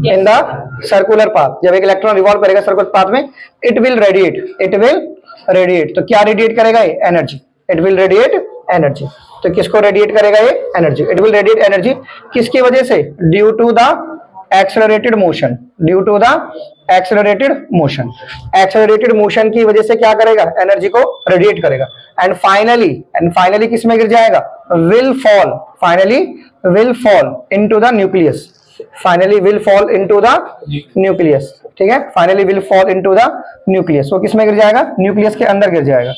इन द सर्कुलर पाथ, जब एक इलेक्ट्रॉन रिवॉल्व करेगा सर्कुलर पाथ में, it will radiate, it will radiate. तो क्या रेडिएट करेगा? ये energy. It will radiate energy. तो किसको रेडिएट करेगा? ये energy. It will radiate energy किसकी वजह से? Due to the accelerated motion, due to the accelerated motion. Accelerated motion की वजह से क्या करेगा? एनर्जी को रेडिएट करेगा। एंड फाइनली किस में गिर जाएगा? Will fall, finally will fall into the nucleus, finally will fall into the nucleus. ठीक है, finally will fall into the nucleus. वो किस में गिर जाएगा? न्यूक्लियस के अंदर गिर जाएगा।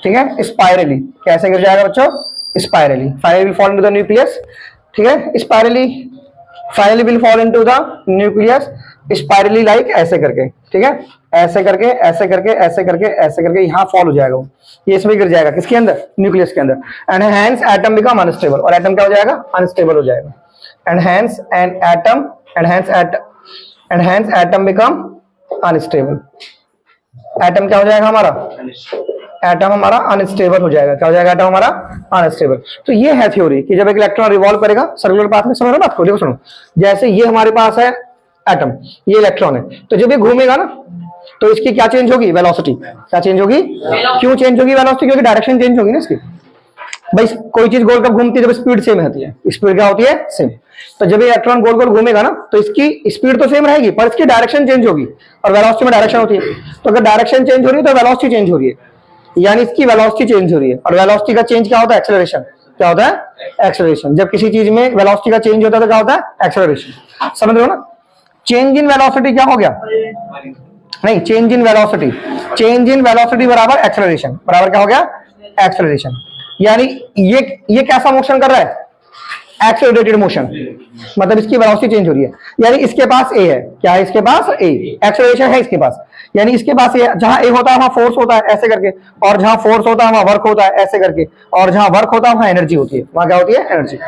ठीक है, स्पाइरली। कैसे गिर जाएगा बच्चों? Spirally. Finally will fall into the nucleus. ठीक है, spirally, finally will fall into the nucleus spirally, like ऐसे करके। ठीक है, ऐसे करके, ऐसे करके, ऐसे करके, ऐसे करके यहां फॉल हो जाएगा वो, ये इसमें गिर जाएगा। किसके अंदर? न्यूक्लियस के अंदर। And hence atom become unstable, और एटम क्या हो जाएगा? अनस्टेबल हो जाएगा। And hence atom become unstable. Atom क्या हो जाएगा हमारा? एटम हमारा अनस्टेबल हो जाएगा। क्या हो जाएगा? एटम हमारा अनस्टेबल। तो ये है थ्योरी कि जब एक इलेक्ट्रॉन रिवॉल्व करेगा सर्कुलर पाथ में, समझ रहे हो बात को? देखो सुनो, जैसे ये हमारे पास है एटम, ये इलेक्ट्रॉन है, तो जब ये घूमेगा ना तो इसकी क्या चेंज होगी? वेलोसिटी। क्या चेंज होगी? क्यों चेंज होगी वेलोसिटी? क्योंकि डायरेक्शन चेंज होगी ना इसकी। भाई कोई चीज गोल कब घूमती है? जब स्पीड सेम होती है। स्पीड क्या होती है? सेम। तो जब ये इलेक्ट्रॉन गोल गोल घूमेगा ना तो इसकी स्पीड तो सेम रहेगी पर इसकी डायरेक्शन चेंज होगी, और वेलोसिटी में डायरेक्शन होती है। तो अगर डायरेक्शन चेंज हो रही है तो वेलोसिटी चेंज हो रही है, यानी इसकी वेलोसिटी चेंज हो रही है। और वेलोसिटी का चेंज क्या होता है? एक्सेलरेशन। क्या होता है? एक्सेलरेशन। जब किसी चीज में वेलोसिटी का चेंज होता है तो क्या होता है? एक्सेलरेशन। समझ रहे हो ना? चेंज इन वेलोसिटी क्या हो गया? नहीं, change in velocity, change in velocity बराबर एक्सेलरेशन, बराबर क्या हो गया? एक्सेलरेशन। यानी ये कैसा मोशन कर रहा है? एक्सेलरेटेड मोशन, मतलब इसकी वेलोसिटी चेंज हो रही है। यानी इसके पास ए है, क्या है इसके पास? ए। एक्सेलरेशन है इसके पास, यानी इसके पास ए, जहां ए होता है वहां फोर्स होता है ऐसे करके, और जहां फोर्स होता है वहां वर्क होता है ऐसे करके, और जहां वर्क होता है वहां एनर्जी होती है। वहां क्या होती है? एनर्जी।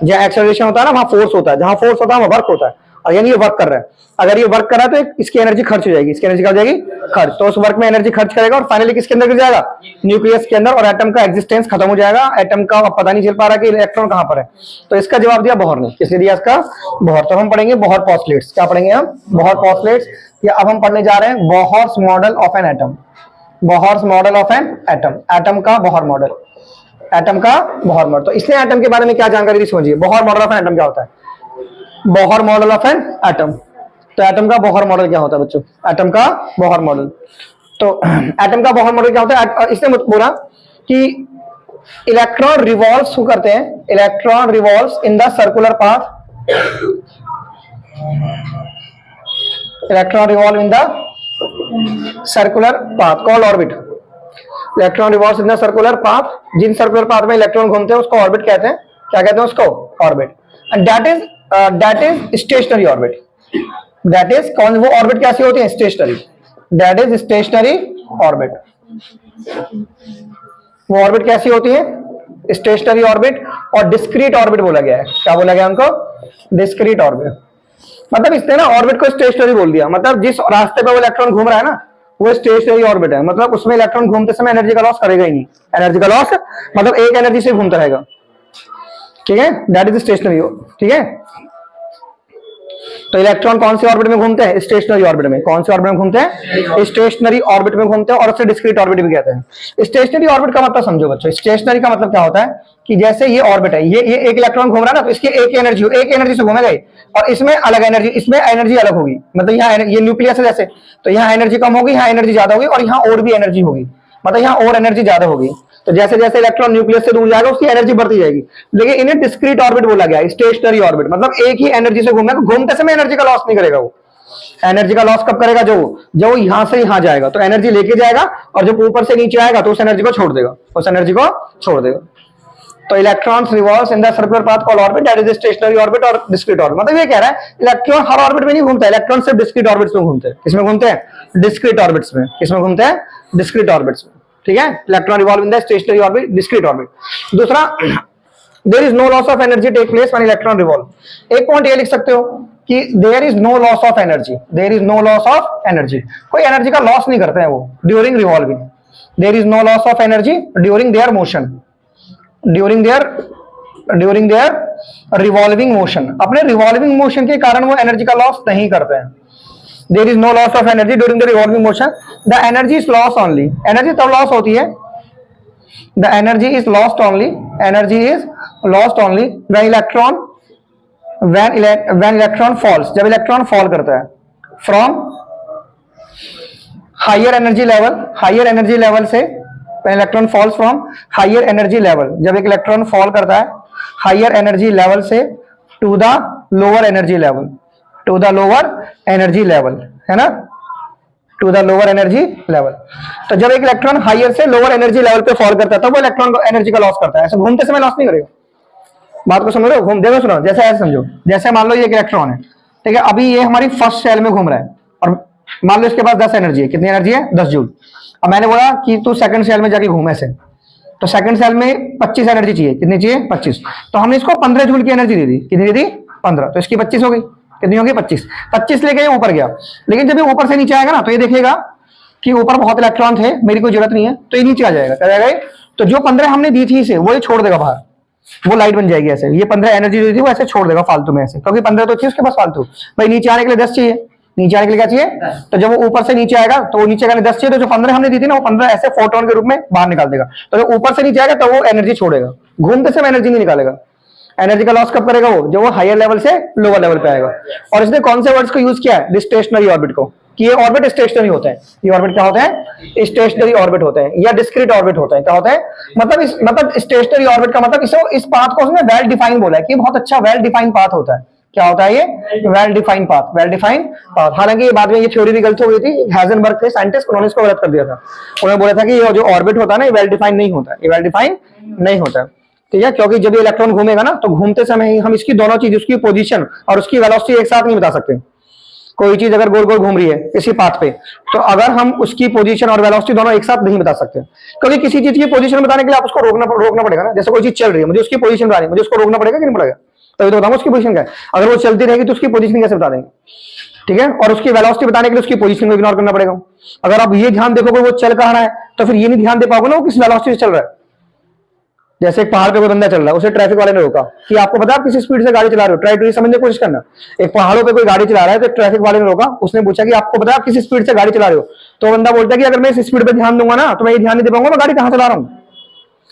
जहां एक्सेलरेशन होता है ना वहां फोर्स होता है, जहां फोर्स होता है वहां वर्क होता है। और यानी ये वर्क कर रहा है, अगर ये वर्क कर रहा है तो इसकी एनर्जी खर्च हो जाएगी। इसकी एनर्जी क्या हो जाएगी? खर्च। तो उस वर्क में एनर्जी खर्च करेगा और फाइनली किसके अंदर गिर जाएगा? न्यूक्लियस के अंदर, और एटम का एग्जिस्टेंस खत्म हो जाएगा। एटम का पता नहीं चल पा रहा कि इलेक्ट्रॉन कहां पर है। तो इसका जवाब दिया बोहर ने। किसने दिया इसका? बोहर। तो हम पढ़ेंगे बोहर पोस्टुलेट्स। क्या पढ़ेंगे हम? Bohr postulates. या अब हम पढ़ने जा रहे हैं Bohr's model of an atom. Bohr's model of an atom, atom का बोहर मॉडल, एटम का बोहर मॉडल। तो इसलिए एटम के बारे में क्या जानकारी थी समझिए। Bohr model of an atom क्या होता है? Bohr model of an atom. तो एटम का बोहर मॉडल क्या होता है बच्चों? एटम का बोहर मॉडल। तो एटम का बोहर मॉडल क्या होता है? इसने बोला कि इलेक्ट्रॉन रिवॉल्व्स करते हैं, electron revolves in the circular path, electron revolve in the circular path called orbit. Electron revolves in the circular path, जिन सर्कुलर पाथ में इलेक्ट्रॉन घूमते हैं उसको ऑर्बिट कहते हैं। क्या कहते हैं उसको? Orbit. And that is stationary orbit. That is कौन? वो ऑर्बिट कैसी होती है? Stationary. That is stationary orbit. वो ऑर्बिट कैसी होती है? Stationary orbit. और डिस्क्रीट ऑर्बिट बोला गया है। क्या बोला गया उनको? Discrete orbit. मतलब इसने ना ऑर्बिट को स्टेशनरी बोल दिया, मतलब जिस रास्ते पे वो इलेक्ट्रॉन घूम रहा है ना वो स्टेशनरी ऑर्बिट है, मतलब उसमें इलेक्ट्रॉन घूमते समय एनर्जी का लॉस करेगा ही नहीं। एनर्जी का लॉस मतलब एक एनर्जी से घूमता रहेगा। ठीक है, दैट इज स्टेशनरी। ठीक है, तो इलेक्ट्रॉन कौन सी ऑर्बिट में घूमते हैं? स्टेशनरी ऑर्बिट में। कौन सी ऑर्बिट में घूमते हैं? स्टेशनरी ऑर्बिट में घूमते हैं, और उसे डिस्क्रीट ऑर्बिट भी कहते हैं। स्टेशनरी ऑर्बिट का मतलब समझो बच्चों, स्टेशनरी का मतलब क्या होता है कि जैसे ये ऑर्बिट है, ये एक इलेक्ट्रॉन घूम रहा है ना, तो इसकी एक एनर्जी से घूमेगा, और इसमें अलग एनर्जी, इसमें एनर्जी अलग होगी। मतलब यहाँ ये न्यूक्लियस है जैसे, तो यहाँ एनर्जी कम होगी, यहाँ एनर्जी ज्यादा होगी, और यहाँ और भी एनर्जी होगी, मतलब यहाँ और एनर्जी ज्यादा होगी। तो जैसे जैसे इलेक्ट्रॉन न्यूक्लियस से दूर जाएगा उसकी एनर्जी बढ़ती जाएगी। लेकिन इन्हें डिस्क्रीट ऑर्बिट बोला गया, स्टेशनरी ऑर्बिट, मतलब एक ही एनर्जी से घूमेगा, घूमते समय एनर्जी का लॉस नहीं करेगा। वो एनर्जी का लॉस कब करेगा? जो यहां से यहां जाएगा तो एनर्जी लेके जाएगा, और जब ऊपर से नीचे आएगा तो उस एनर्जी को छोड़ देगा, तो electrons revolves in the circular path called orbit, that is stationary orbit और डिस्क्रीट ऑर्बिट। मतलब ये कह रहा है इलेक्ट्रॉन हर ऑर्बिट में नहीं घूमता, इलेक्ट्रॉन सिर्फ डिस्क्रीट ऑर्बिट्स में घूमते हैं। किसमें घूमते हैं? डिस्क्रीट ऑर्बिट्स में। किसमें घूमते हैं? डिस्क्रीट ऑर्बिट्स में। ठीक है, electron revolve in the stationary orbit, discrete orbit. दूसरा, there is no loss of energy take place when electron revolve. एक पॉइंट ये लिख सकते हो कि there is no loss of energy, there is no loss of energy, कोई energy का loss नहीं करते हैं वो during revolving. There is no loss of energy during their motion, during their revolving motion. अपने रिवॉल्विंग मोशन के कारण वो एनर्जी का लॉस नहीं करते हैं। There is no loss of energy during the revolving motion. The energy is lost only. Energy तब loss होती है, the energy is lost only when electron falls, जब इलेक्ट्रॉन फॉल करता है from higher energy level से, when electron falls from higher energy level, जब एक electron fall करता है higher energy level से to the lower energy level, है ना, to the lower energy level. तो जब एक इलेक्ट्रॉन हायर से लोअर एनर्जी लेवल पे फॉल करता है तो वो इलेक्ट्रॉन को एनर्जी का लॉस करता है। ऐसे घूमते समय लॉस नहीं करेगा। बात को समझ रहे हो? देखो सुनो, जैसे ऐसे समझो, जैसे मान लो ये एक इलेक्ट्रॉन है, ठीक है, अभी ये हमारी फर्स्ट सेल में घूम रहा है, और मान लो इसके पास 10 एनर्जी है। कितनी एनर्जी है? 10 जूल। अब मैंने बोला कि तू सेकंड सेल में जाके घूम ऐसे, तो सेकंड सेल में 25 एनर्जी चाहिए। कितनी चाहिए? 25। तो हमने इसको 15 जूल की एनर्जी दे दी। कितनी दे दी? 15। तो इसकी 25 हो गई। कितनी होगी? 25 लेके ये ऊपर गया। लेकिन जब ये ऊपर से नीचे आएगा ना, तो ये देखेगा कि ऊपर बहुत इलेक्ट्रॉन थे, मेरी कोई जरूरत नहीं है, तो ये नीचे आ जाएगा। क्या जाएगा? तो जो 15 हमने दी थी इसे, वो ये छोड़ देगा बाहर, वो लाइट बन जाएगी ऐसे। ये 15 एनर्जी दी थी वो ऐसे छोड़ देगा फालतू में ऐसे, क्योंकि 15 तो थी उसके पास फालतू। भाई नीचे आने के लिए 10 चाहिए, नीचे आने के लिए क्या चाहिए? तो जब वो ऊपर से नीचे आएगा तो वो नीचे आने 10 चाहिए, तो जो 15 हमने दी थी ना, वो 15 ऐसे फोटोन के रूप में बाहर निकाल देगा। तो जब ऊपर से नीचे आएगा तो वो एनर्जी छोड़ेगा, घूमते समय एनर्जी नहीं निकालेगा। एनर्जी का लॉस कब करेगा? वो जब वो हायर लेवल से लोअर लेवल पे आएगा। और इसने कौन से वर्ड्स को यूज किया है? स्टेशनरी ऑर्बिट को, कि ये ऑर्बिट स्टेशनरी होते हैं। ये ऑर्बिट क्या होते हैं? स्टेशनरी ऑर्बिट होते हैं, या डिस्क्रीट ऑर्बिट होते हैं। क्या होते हैं? मतलब स्टेशनरी ऑर्बिट का मतलब इस पाथ को उसने वेल डिफाइन बोला है कि बहुत अच्छा वेल डिफाइन पाथ होता है। क्या होता है ये? Well defined path. हालांकि ये बाद में ये थ्योरी भी गलत हो गई थी। हाइजेनबर्ग थे साइंटिस्ट, उन्होंने इसको गलत कर दिया था। उन्होंने बोला था कि ये जो ऑर्बिट होता है ना, ये वेल डिफाइन नहीं होता, ये वेल डिफाइन नहीं होता। ठीक है, क्योंकि जब ये इलेक्ट्रॉन घूमेगा ना, तो घूमते समय ही हम इसकी दोनों चीज, उसकी पोजीशन और उसकी वेलोसिटी एक साथ नहीं बता सकते। कोई चीज अगर गोल गोल घूम रही है इसी पाथ पे, तो अगर हम उसकी पोजीशन और वेलोसिटी दोनों एक साथ नहीं बता सकते, क्योंकि किसी चीज की पोजीशन बताने के लिए आप उसको रोकना पड़ेगा ना। जैसे कोई चीज चल रही है, मुझे उसकी पोजीशन बतानी, मुझे उसको रोकना पड़ेगा कि नहीं पड़ेगा? तभी तो बताऊंगा उसकी पोजीशन क्या है। अगर वो चलती रहेगी तो उसकी पोजीशन कैसे बता देंगे? ठीक है, और उसकी वेलोसिटी बताने के लिए उसकी पोजीशन को इग्नोर करना पड़ेगा। अगर आप ये ध्यान देखोगे वो चल कहां रहा है, तो फिर ये नहीं ध्यान दे पाओगे ना वो किस वेलोसिटी से चल रहा है। जैसे एक पहाड़ पे कोई बंदा चल रहा है, उसे ट्रैफिक वाले ने रोका कि आपको पता है आप किस स्पीड से गाड़ी चला रहे हो, ट्राई टू समझने की कोशिश करना। एक पहाड़ों पे कोई गाड़ी चला रहा है, तो ट्रैफिक वाले ने रोका, उसने पूछा कि आपको पता है आप किस स्पीड से गाड़ी चला रहे हो? तो बंदा बोलता है कि अगर मैं इस स्पीड पे ध्यान दूंगा ना, तो मैं ये ध्यान नहीं दे पाऊंगा मैं गाड़ी कहां चला रहा हूँ,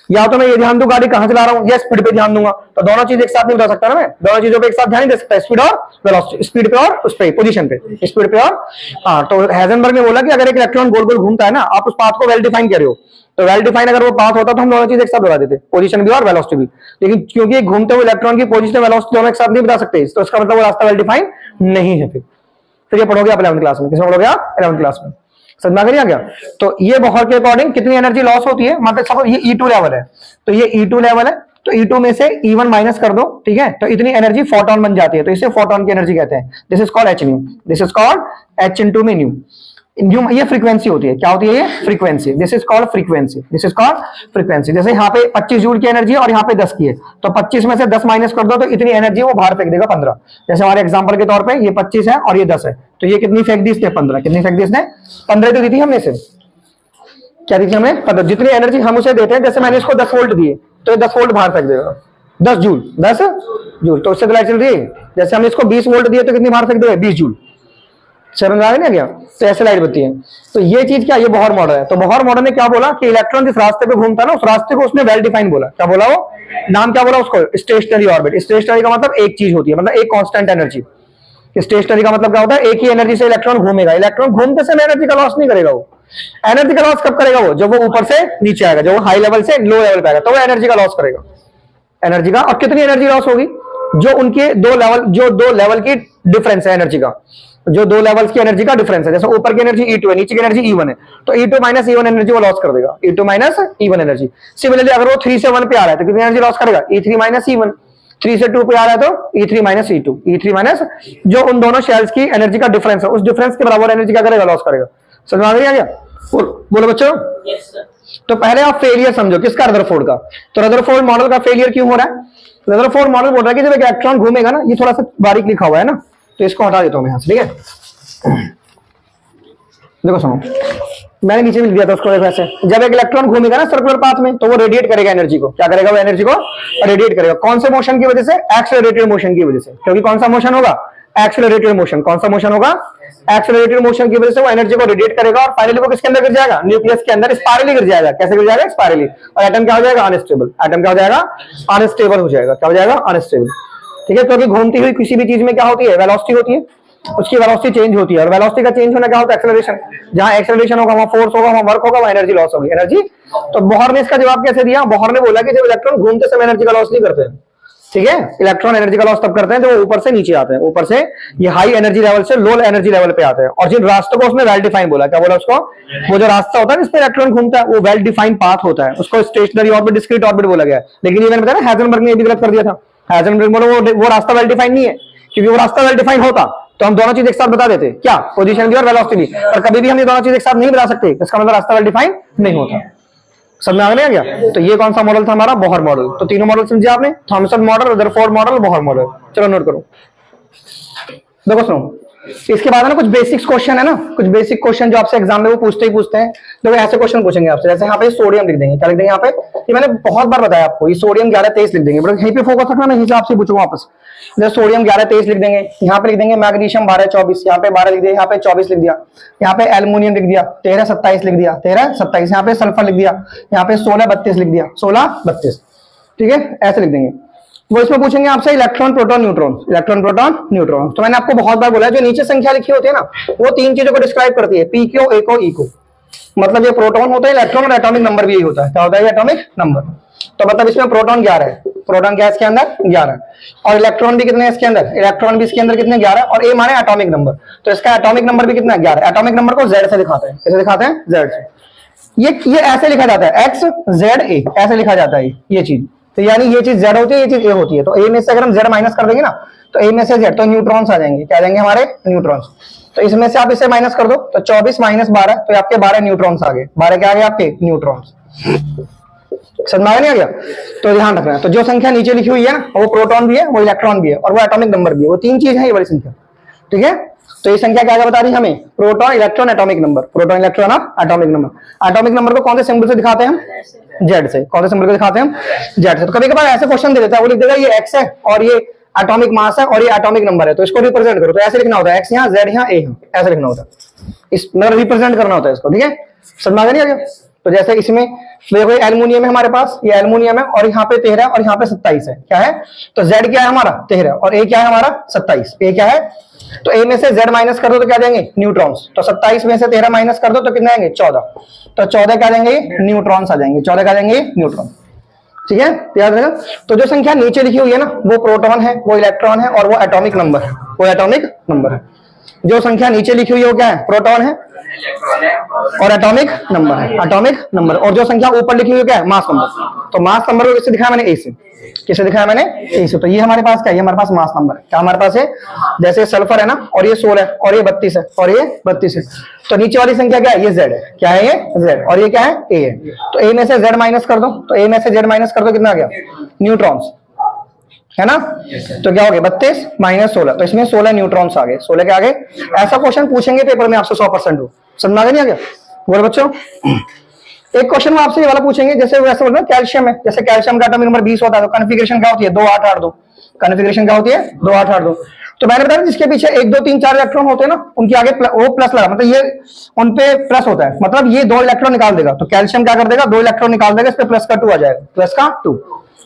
या तो मैं ये ध्यान दूं गाड़ी कहां चला रहा हूं, या स्पीड पे ध्यान दूंगा। तो दोनों चीज एक साथ नहीं बता सकता ना मैं, दोनों चीजों पे एक साथ ध्यान नहीं दे सकता, स्पीड और वेलोसिटी, स्पीड पे और उस पे पोजीशन पे, स्पीड पे और हाँ। तो हाइजेनबर्ग ने बोला कि अगर एक इलेक्ट्रॉन गोल गोल घूमता है ना, आप उस पाथ को वेल डिफाइन कर रहे हो, तो वेल डिफाइन अगर वो पाथ होता तो हम दोनों चीज एक साथ बता देते, पोजीशन भी और वेलोसिटी भी। लेकिन क्योंकि घूमते हुए इलेक्ट्रॉन की पोजीशन वेलोसिटी दोनों एक साथ नहीं बता सकते, तो इसका मतलब वो रास्ता वेल डिफाइन नहीं है। फिर ये पढ़ोगे आप 11वीं क्लास में। किसमें पढ़ोगे आप? 11वीं क्लास में। समझ में आ गया? तो ये बोहर के अकॉर्डिंग कितनी एनर्जी लॉस होती है, मतलब सपोज ये E2 लेवल है, तो ये E2 लेवल है, तो E2 में से E1 माइनस कर दो, ठीक है, तो इतनी एनर्जी फोटोन बन जाती है, तो इसे फोटोन की एनर्जी कहते हैं। This is called h new, this is called h into में न्यू। ये फ्रीक्वेंसी होती है। क्या होती है ये? Frequency. This is called frequency, this is called frequency. जैसे यहाँ पे 25 जूल की एनर्जी है और यहाँ पे 10 की है, तो 25 में से 10 माइनस कर दो तो इतनी एनर्जी वो बाहर फेंक देगा 15। जैसे हमारे एग्जांपल के तौर पे ये 25 है और ये 10 है, तो ये कितनी फेंक दी इसने? 15। कितनी फेंक दी इसने? 15 तो दी थी हमने इसे। क्या दी थी हमने? 15। जितनी एनर्जी हम उसे देते हैं, जैसे मैंने इसको 10 वोल्ट दिए, तो ये 10 वोल्ट बाहर फेंक देगा, 10 जूल, 10 जूल। तो उससे तो लाइट चल रही है। जैसे हमने इसको 20 वोल्ट दिए तो कितनी बाहर फेंक दोगे? 20 जूल। समझ आ गया ना क्या? तो ऐसे लाइट बत्ती है। तो ये चीज क्या, ये बोहर मॉडल है। तो बोहर मॉडल ने क्या बोला कि इलेक्ट्रॉन जिस रास्ते पे घूमता है ना, उस रास्ते को उसने वेल डिफाइन बोला। क्या बोला वो? नाम क्या बोला उसको? Stationery orbit. स्टेशनरी का मतलब एक चीज होती है, मतलब एक कांस्टेंट एनर्जी। स्टेशनरी का मतलब क्या होता है? एक ही एनर्जी से इलेक्ट्रॉन घूमेगा। इलेक्ट्रॉन घूमते समय एनर्जी का लॉस नहीं करेगा वो। एनर्जी का लॉस कब करेगा वो? जब वो ऊपर से नीचे आएगा, जब वो हाई लेवल से लो लेवल पे आएगा, तो वो एनर्जी का लॉस करेगा। एनर्जी का, और कितनी एनर्जी लॉस होगी? जो उनके दो लेवल की डिफरेंस है एनर्जी का, जो दो लेवल्स की एनर्जी का डिफरेंस है। जैसे ऊपर की एनर्जी E2 है, नीचे की एनर्जी E1 है, तो E2 माइनस E1 एनर्जी वो लॉस कर देगा। E2 minus E1 energy. Similarly अगर वो 3 से 1 पे आ रहा है तो कितनी एनर्जी लॉस करेगा? E3 minus E1। 3 से 2 पे आ रहा है तो E3 minus E2। E3 minus जो उन दोनों शेल्स की एनर्जी का डिफरेंस है, उस डिफरेंस के बराबर एनर्जी क्या करेगा? लॉस करेगा। समझ आ गया? बोलो बच्चों। तो पहले आप फेलियर समझो, किसका? रदरफोर्ड का। तो रदरफोर्ड मॉडल का फेलियर क्यों हो रहा है? रदरफोर्ड मॉडल बोल रहा है कि जब इलेक्ट्रॉन घूमेगा ना, ये थोड़ा सा बारीक लिखा हुआ है ना, तो इसको हटा देता हूं मैं यहां से, ठीक है? देखो सुनो, मैंने नीचे भी लिख दिया था उसको। वैसे जब एक इलेक्ट्रॉन घूमेगा ना सर्कुलर पाथ में, तो वो रेडिएट करेगा एनर्जी को। क्या करेगा? वो एनर्जी को रेडिएट करेगा। कौन से मोशन की वजह से? एक्सेलरेटेड मोशन की वजह से। क्योंकि कौन सा मोशन होगा? Accelerated motion. कौन सा मोशन होगा? एक्सेलरेटेड मोशन की वजह से वो एनर्जी को रेडिएट करेगा और फाइनली वो किसके अंदर गिर जाएगा? न्यूक्लियस के अंदर स्पाइरली गिर जाएगा। कैसे गिर जाएगा? स्पाइरली। और एटम क्या हो जाएगा? अनस्टेबल। एटम क्या हो जाएगा? अनस्टेबल हो जाएगा। क्या हो जाएगा? अनस्टेबल। ठीक है? क्योंकि घूमती हुई किसी भी चीज में क्या होती है? वेलोसिटी होती है, उसकी वेलोसिटी चेंज होती है। और वेलोसिटी का चेंज होना क्या होता है? एक्सेलरेशन। जहां एक्सेलरेशन होगा वहां फोर्स होगा, वहां वर्क होगा, वहां एनर्जी लॉस होगी। एनर्जी। तो बोहर ने इसका जवाब कैसे दिया? बोहर ने बोला कि जब इलेक्ट्रॉन घूमते समय एनर्जी का लॉस नहीं करते हैं। ठीक है? इलेक्ट्रॉन एनर्जी का लॉस तब करते हैं जब वो ऊपर से नीचे आते हैं, ऊपर से ये हाई एनर्जी लेवल से लो एनर्जी लेवल पे आते हैं। और जिन रास्तों को उसने वेल डिफाइन बोला। क्या बोला उसको? वो जो रास्ता होता है जिसमें इलेक्ट्रॉन घूमता है, वो वेल डिफाइन पाथ होता है, उसको स्टेशनरी ऑर्बिट, डिस्क्रीट ऑर्बिट बोला गया है। लेकिन ये मैंने बताया ना, हाइजेनबर्ग ने ये भी गलत कर दिया था। हाइजेनबर्ग बोला वो रास्ता वेल डिफाइन नहीं है, क्योंकि वो रास्ता वेल डिफाइन होता तो हम दोनों चीज एक साथ बता देते। क्या? पोजीशन भी और वेलोसिटी भी। और कभी भी हम ये दोनों चीज एक साथ नहीं बता सकते, इसका मतलब रास्ता वेल डिफाइन नहीं होता। समझ में आ गया क्या? तो ये कौन सा मॉडल था हमारा? Bohr model. तो तीनों मॉडल समझे आपने? Thompson model, Rutherford model, Bohr model. चलो नोट करो। देखो सुनो, इसके बाद ना कुछ बेसिक्स क्वेश्चन है ना, कुछ बेसिक क्वेश्चन जो आपसे एग्जाम में वो पूछते ही पूछते हैं। देखो ऐसे क्वेश्चन पूछेंगे आपसे, जैसे यहाँ पे सोडियम लिख देंगे। क्या लिख देंगे यहाँ पे? ये मैंने बहुत बार बताया आपको, ये सोडियम 1123 लिख देंगे। बट यहीं पे फोकस रखना, मैं यहीं से आपसे पूछूंगा वापस। जैसे सोडियम 1123 लिख देंगे, यहाँ पे लिख देंगे मैग्नीशियम 1224, यहाँ पे 12 लिख दिया, यहाँ पे 24 लिख दिया, यहाँ पे एल्युमिनियम लिख दिया 1327 लिख दिया, 1327, यहाँ पे सल्फर लिख दिया, यहाँ पे 1632 लिख दिया, 1632। ठीक है? ऐसे लिख देंगे। वो इसमें पूछेंगे आपसे electron, proton, neutron. Electron, proton, neutron. तो मैंने आपको बहुत बार बोला है, जो नीचे संख्या लिखी होती है ना, वो तीन चीजों को डिस्क्राइब करती है, पी क्यू, ए को, ई को। मतलब ये प्रोटॉन होता है, इलेक्ट्रॉन, और एटॉमिक नंबर भी यही होता है। क्या होता है? Atomic number. तो मतलब इसमें प्रोटॉन 11 है, प्रोटॉन क्या है इसके अंदर? 11। और इलेक्ट्रॉन भी कितने हैं इसके अंदर? इलेक्ट्रॉन भी इसके अंदर कितने? 11। और ए माने एटॉमिक नंबर, तो इसका एटॉमिक नंबर भी कितना है? 11। एटॉमिक नंबर को जेड से दिखाते हैं। कैसे दिखाते हैं? जेड से। ये ऐसे लिखा जाता है, एक्स जेड ए, ऐसे लिखा जाता है ये चीज। तो यानी ये चीज जेड होती है, ये चीज ए होती है। तो ए में से अगर हम जेड माइनस कर देंगे ना, तो ए में से जेड, तो न्यूट्रॉन्स आ जाएंगे। क्या आ जाएंगे? हमारे न्यूट्रॉन्स। तो इसमें से आप इसे माइनस कर दो, तो 24 माइनस 12, तो आपके 12 न्यूट्रॉन्स आ गए। 12 क्या आ गए आपके? न्यूट्रॉन्स। समझ में नहीं आ गया? तो ध्यान रखना है। तो जो संख्या नीचे लिखी हुई है ना, वो प्रोटॉन भी है, वो इलेक्ट्रॉन भी है, और वो एटॉमिक नंबर भी है। वो तीन चीज है ये वाली संख्या। ठीक है? तो ये संख्या क्या बता रही है हमें? Proton, electron, atomic number. Proton, electron और एटॉमिक नंबर। एटॉमिक नंबर को कौन से सिंबल से दिखाते हैं हम? जेड से। कौन से सिंबल को दिखाते हैं हम? जेड से। तो कभी कभार ऐसे क्वेश्चन दे देता है, वो लिख देगा ये एक्स है और ये एटॉमिक मास है और ये एटॉमिक नंबर है, तो इसको रिप्रेजेंट करो। तो ऐसे लिखना होता है, एक्स यहाँ, जेड यहाँ, ए यहाँ, ऐसे लिखना होता है। इस मतलब रिप्रेजेंट करना होता है इसको। ठीक है? समझ में नहीं आ गया? तो जैसे इसमें देखो एल्युमिनियम है हमारे पास, ये एल्युमिनियम है, और यहाँ पे 13 और यहाँ पे 27 है। क्या है? तो जेड क्या है हमारा? 13, और ए क्या है हमारा? 27। ए क्या है? तो ए में से जेड माइनस कर दो तो क्या देंगे? न्यूट्रॉन्स। तो 27 में से 13 माइनस कर दो तो कितने आएंगे? 14। तो 14 क्या देंगे? न्यूट्रॉन्स आ जाएंगे। 14 क्या देंगे? न्यूट्रॉन। ठीक है? याद रखना। तो जो संख्या नीचे लिखी हुई है ना, वो प्रोटॉन है, वो इलेक्ट्रॉन है, और वो एटॉमिक नंबर है, वो एटॉमिक नंबर है। जो संख्या नीचे लिखी हुई है वो क्या है? प्रोटॉन है और एटॉमिक नंबर है, एटॉमिक नंबर। और जो संख्या ऊपर लिखी हुई है क्या है? Mass number. तो मास नंबर को किससे दिखाया मैंने? ए से। किसे दिखाया मैंने? ए से। तो ये हमारे पास क्या है? ये हमारे पास मास नंबर है। क्या हमारे पास है? जैसे सल्फर है ना, और ये 16 है, और ये 32 है, और ये 32 है। तो नीचे वाली संख्या क्या है? ये जेड है। क्या है? ये जेड। और ये क्या है? ए है। तो ए में से जेड माइनस कर दो, तो ए में से जेड माइनस कर दो, कितना आ गया? न्यूट्रॉन्स, है ना? तो क्या हो गया? 32 माइनस 16, तो इसमें 16 न्यूट्रॉन्स आ गए। 16 क्या आ गए? ऐसा क्वेश्चन पूछेंगे पेपर में आपसे 100% हो। समझ में नहीं आ गया? बोलो बच्चों। एक क्वेश्चन में आपसे ये वाला पूछेंगे, जैसे वैसे बोल रहे कैल्शियम है, जैसे कैल्शियम का एटॉमिक नंबर 20 होता है, तो कॉन्फ़िगरेशन क्या होती है 2 8 8 2। कॉन्फ़िगरेशन क्या होती है 2 8 8 2। तो मैंने बताया जिसके पीछे 1 2 3 4 इलेक्ट्रॉन होते हैं ना, उनके आगे वो प्लस लगा, मतलब ये उन पे प्लस होता है, मतलब ये 2 इलेक्ट्रॉन निकाल देगा। तो कैल्शियम क्या कर देगा 2 इलेक्ट्रॉन निकाल देगा, इस पे प्लस का 2 आ जाएगा, प्लस का 2।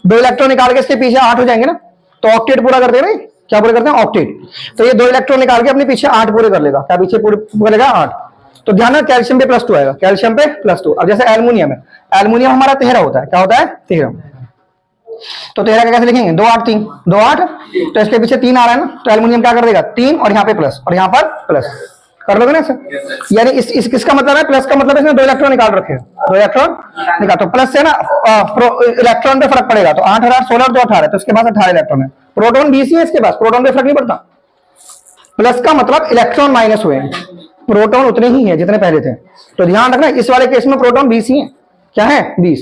2 इलेक्ट्रॉन निकाल के इसके पीछे 8 हो जाएंगे ना, तो ऑक्टेट पूरा कर देगा। क्या पूरे करते हैं ऑक्टेट। तो ये 2 इलेक्ट्रॉन निकाल के अपने पीछे 8 पूरे कर लेगा। क्या पीछे पूरे करेगा 8। तो ध्यान है कैल्शियम पे +2 आएगा, कैल्शियम पे +2। अब जैसे एल्युमिनियम है, एल्युमिनियम हमारा 13 होता है, क्या होता है 13। तो 13 का कैसे लिखेंगे 2 8 3 2 8। तो इसके पीछे 3 आ रहा है ना, तो एल्युमिनियम क्या कर देगा 3 और यहाँ पे प्लस और यहाँ पर प्लस कर लोगे ना सर। यानी इस किसका मतलब है प्लस का मतलब इसमें 2 इलेक्ट्रॉन निकाल रखे हैं, 2 इलेक्ट्रॉन निकाल, तो प्लस से ना इलेक्ट्रॉन पे फर्क पड़ेगा। तो 8 8 16 2 18, तो इसके पास 18 इलेक्ट्रॉन है। प्रोटॉन 20 है इसके पास, प्रोटॉन पे फर्क नहीं पड़ता। प्लस का मतलब इलेक्ट्रॉन माइनस हुए, प्रोटॉन उतने ही है जितने पहले थे। तो ध्यान रखना इस वाले केस में प्रोटॉन 20 ही है। क्या है 20।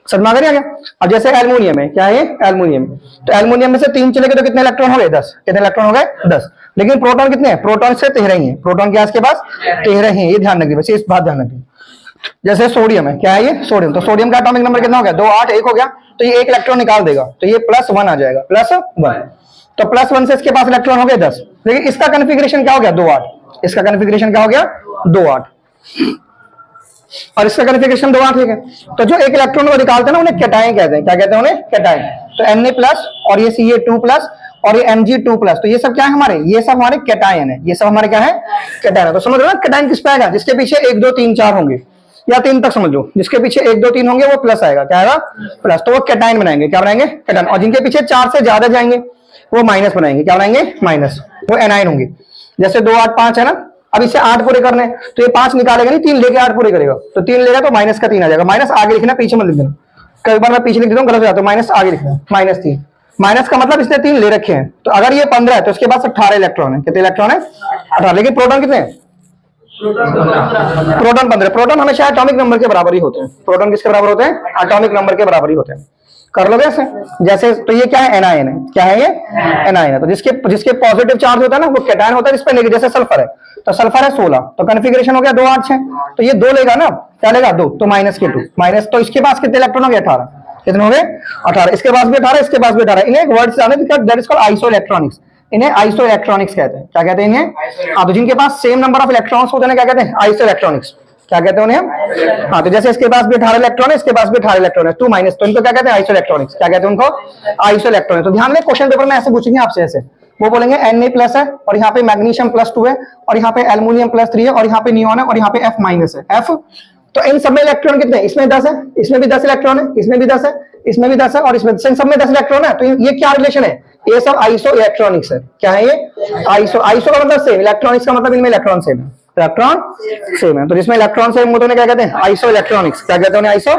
समझ आ गया। अब जैसे एल्युमिनियम है, क्या है एल्युमिनियम, तो एल्युमिनियम में से 3 चले गए तो कितने इलेक्ट्रॉन हो गए 10। कितने इलेक्ट्रॉन हो गए 10। लेकिन प्रोटॉन कितने हैं, प्रोटॉन से 13 ही है। प्रोटॉन क्या इसके पास 13 ही है, ये ध्यान रखिए, बस इस बात ध्यान रखिए। जैसे सोडियम है, क्या है ये सोडियम, तो सोडियम का एटॉमिक नंबर कितना हो गया 2 8 1 हो गया, तो ये 1 इलेक्ट्रॉन निकाल देगा, तो ये +1 आ जाएगा, +1। तो +1 से इसके पास इलेक्ट्रॉन हो गए 10। लेकिन इसका कॉन्फ़िगरेशन क्या हो गया 2 8। इसका कॉन्फ़िगरेशन क्या हो गया 2 8 और इसका कॉन्फ़िगरेशन 2 8 है। तो जो 1 इलेक्ट्रॉन को निकालते हैं ना उन्हें कैटायन कहते हैं। क्या कहते हैं उन्हें कैटायन। तो Na+ और ये Ca2+ और ये Mg2+, तो ये सब क्या है हमारे, ये सब हमारे कैटायन है। ये सब हमारे क्या है कैटायन है। तो समझ लो ना कैटायन किस पे आएगा, जिसके पीछे 1 2 3 4 होंगे या 3 तक समझ लो, जिसके पीछे 1 2 3 होंगे वो प्लस आएगा। क्या आएगा प्लस, तो वो कैटायन बनाएंगे। क्या बनाएंगे कैटायन। और जिनके पीछे 4 से ज्यादा जाएंगे वो माइनस बनाएंगे। क्या बनाएंगे माइनस, वो एनायन होंगे। जैसे 2 8 5 है ना, अब इसे 8 पूरे करने, तो ये 5 निकालेगा नहीं, 3 लेके 8 पूरे करेगा, तो 3 लेगा तो माइनस का 3 आ जाएगा। माइनस आगे लिखना, पीछे मत लिख देना। कई बार मैं पीछे लिख देता हूँ गलत हो जाता है, माइनस आगे लिखना -3। माइनस का मतलब इसने 3 ले रखे हैं, तो अगर ये 15 है तो इसके पास 18 इलेक्ट्रॉन है। कितने इलेक्ट्रॉन है 18। लेकिन प्रोटॉन कितने हैं प्रोटॉन 15। प्रोटॉन हमेशा एटॉमिक नंबर के बराबर ही होते हैं। प्रोटॉन किसके बराबर होते हैं एटॉमिक नंबर के बराबर ही होते हैं। कर लो ऐसे। जैसे तो ये क्या है एनायन है। क्या है ये एनायन है। तो जिसके पॉजिटिव चार्ज होता है ना वो कैटायन होता है, जिसपे नेगेटिव, जैसे सल्फर है, तो सल्फर है 16, तो कॉन्फ़िगरेशन हो गया 2 8 6। तो ये 2 लेगा ना, क्या लेगा 2, तो माइनस के 2 माइनस, तो इसके पास कितने इलेक्ट्रॉन हो गए 18। कितने हो गए 18। इसके पास भी 18, इसके पास भी 18। इन्हें एक वर्ड से जाने that is called iso electronics. इन्हें आइसो इलेक्ट्रॉनिक्स कहते हैं। क्या कहते हैं इन्हें। हाँ, तो जिनके पास सेम नंबर ऑफ इलेक्ट्रॉन्स होते हैं क्या कहते हैं आइसो इलेक्ट्रॉनिक्स। क्या कहते हैं उन्हें। हाँ, तो जैसे इसके पास भी 18 इलेक्ट्रॉन है, इसके पास भी 18 इलेक्ट्रॉन है, 2 माइनस, तो इनको क्या कहते हैं आइसो इलेक्ट्रॉनिक्स। क्या कहते हैं उनको आइसो इलेक्ट्रॉनिक्स। तो ध्यान में क्वेश्चन पेपर में ऐसे पूछेंगे आपसे, ऐसे वो बोलेंगे Na+ है और यहाँ पे मैग्नीशियम +2 है और यहाँ पे एल्युमिनियम +3 है और यहाँ पे नियॉन है और यहाँ पे F- है F। तो इन सब में इलेक्ट्रॉन कितने, इसमें 10 है, इसमें भी 10 इलेक्ट्रॉन है, इसमें भी 10 है, इसमें भी 10 है और इसमें सब में 10 इलेक्ट्रॉन है। तो ये क्या रिलेशन है, ये सब आइसो इलेक्ट्रॉनिक्स है। क्या है ये आइसो। आइसो का मतलब सेम, इलेक्ट्रॉनिक्स का मतलब इनमें इलेक्ट्रॉन सेम है, इलेक्ट्रॉन सेम है। तो जिसमें इलेक्ट्रॉन सेम होते हैं क्या कहते हैं आइसो इलेक्ट्रॉनिक्स। क्या कहते हैं आइसो।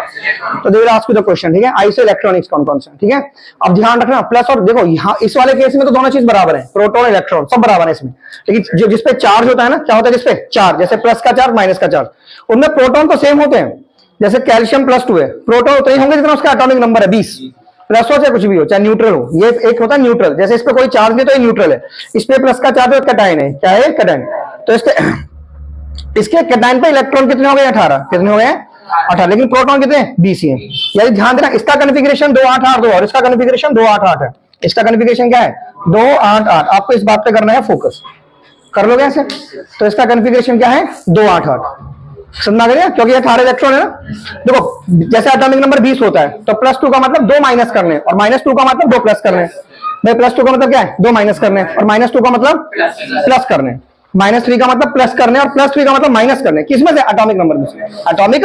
तो they will ask you the question, ठीक है, आइसो इलेक्ट्रॉनिक्स कौन कौन से, ठीक है। अब ध्यान रखना प्लस और, देखो यहाँ इस वाले केस में तो दोनों चीज बराबर है, प्रोटॉन इलेक्ट्रॉन सब बराबर है इसमें। लेकिन जो जिसपे चार्ज होता है ना, क्या होता है जिसपे चार्ज, जैसे प्लस का चार्ज माइनस का चार्ज, उनमें प्रोटॉन तो सेम होते हैं। जैसे कैल्शियम +2 है, प्रोटॉन उतने ही होंगे जितना उसका एटॉमिक नंबर है 20। प्लस हो चाहे कुछ भी हो, चाहे न्यूट्रल हो, ये एक होता है न्यूट्रल, जैसे इस पे कोई चार्ज नहीं तो ये न्यूट्रल है। इस पे प्लस का चार्ज है, कैटायन है। क्या है कैटायन। तो इसके कैटायन पे इलेक्ट्रॉन कितने हो गए 18। कितने हो गए 18। लेकिन प्रोटॉन कितने 20 ही है। यानी ध्यान देना इसका कॉन्फ़िगरेशन 2 8 8 2 और इसका कॉन्फ़िगरेशन 2 8 8 है। इसका कॉन्फ़िगरेशन क्या है 2 8 8। आपको इस बात पे करना है फोकस, कर लोगे ऐसे। तो इसका कॉन्फ़िगरेशन क्या है 2 8 8। समझ आ गया, क्योंकि 18 इलेक्ट्रॉन है ना। देखो जैसे एटॉमिक नंबर 20 होता है तो +2 का मतलब 2 माइनस करने और -2 का मतलब 2 प्लस करने। भाई +2 का मतलब क्या है 2 माइनस करने और -2 का मतलब प्लस करने। -3 का मतलब प्लस करने और +3 का मतलब माइनस करने। किसमें से एटॉमिक नंबर में से। एटॉमिक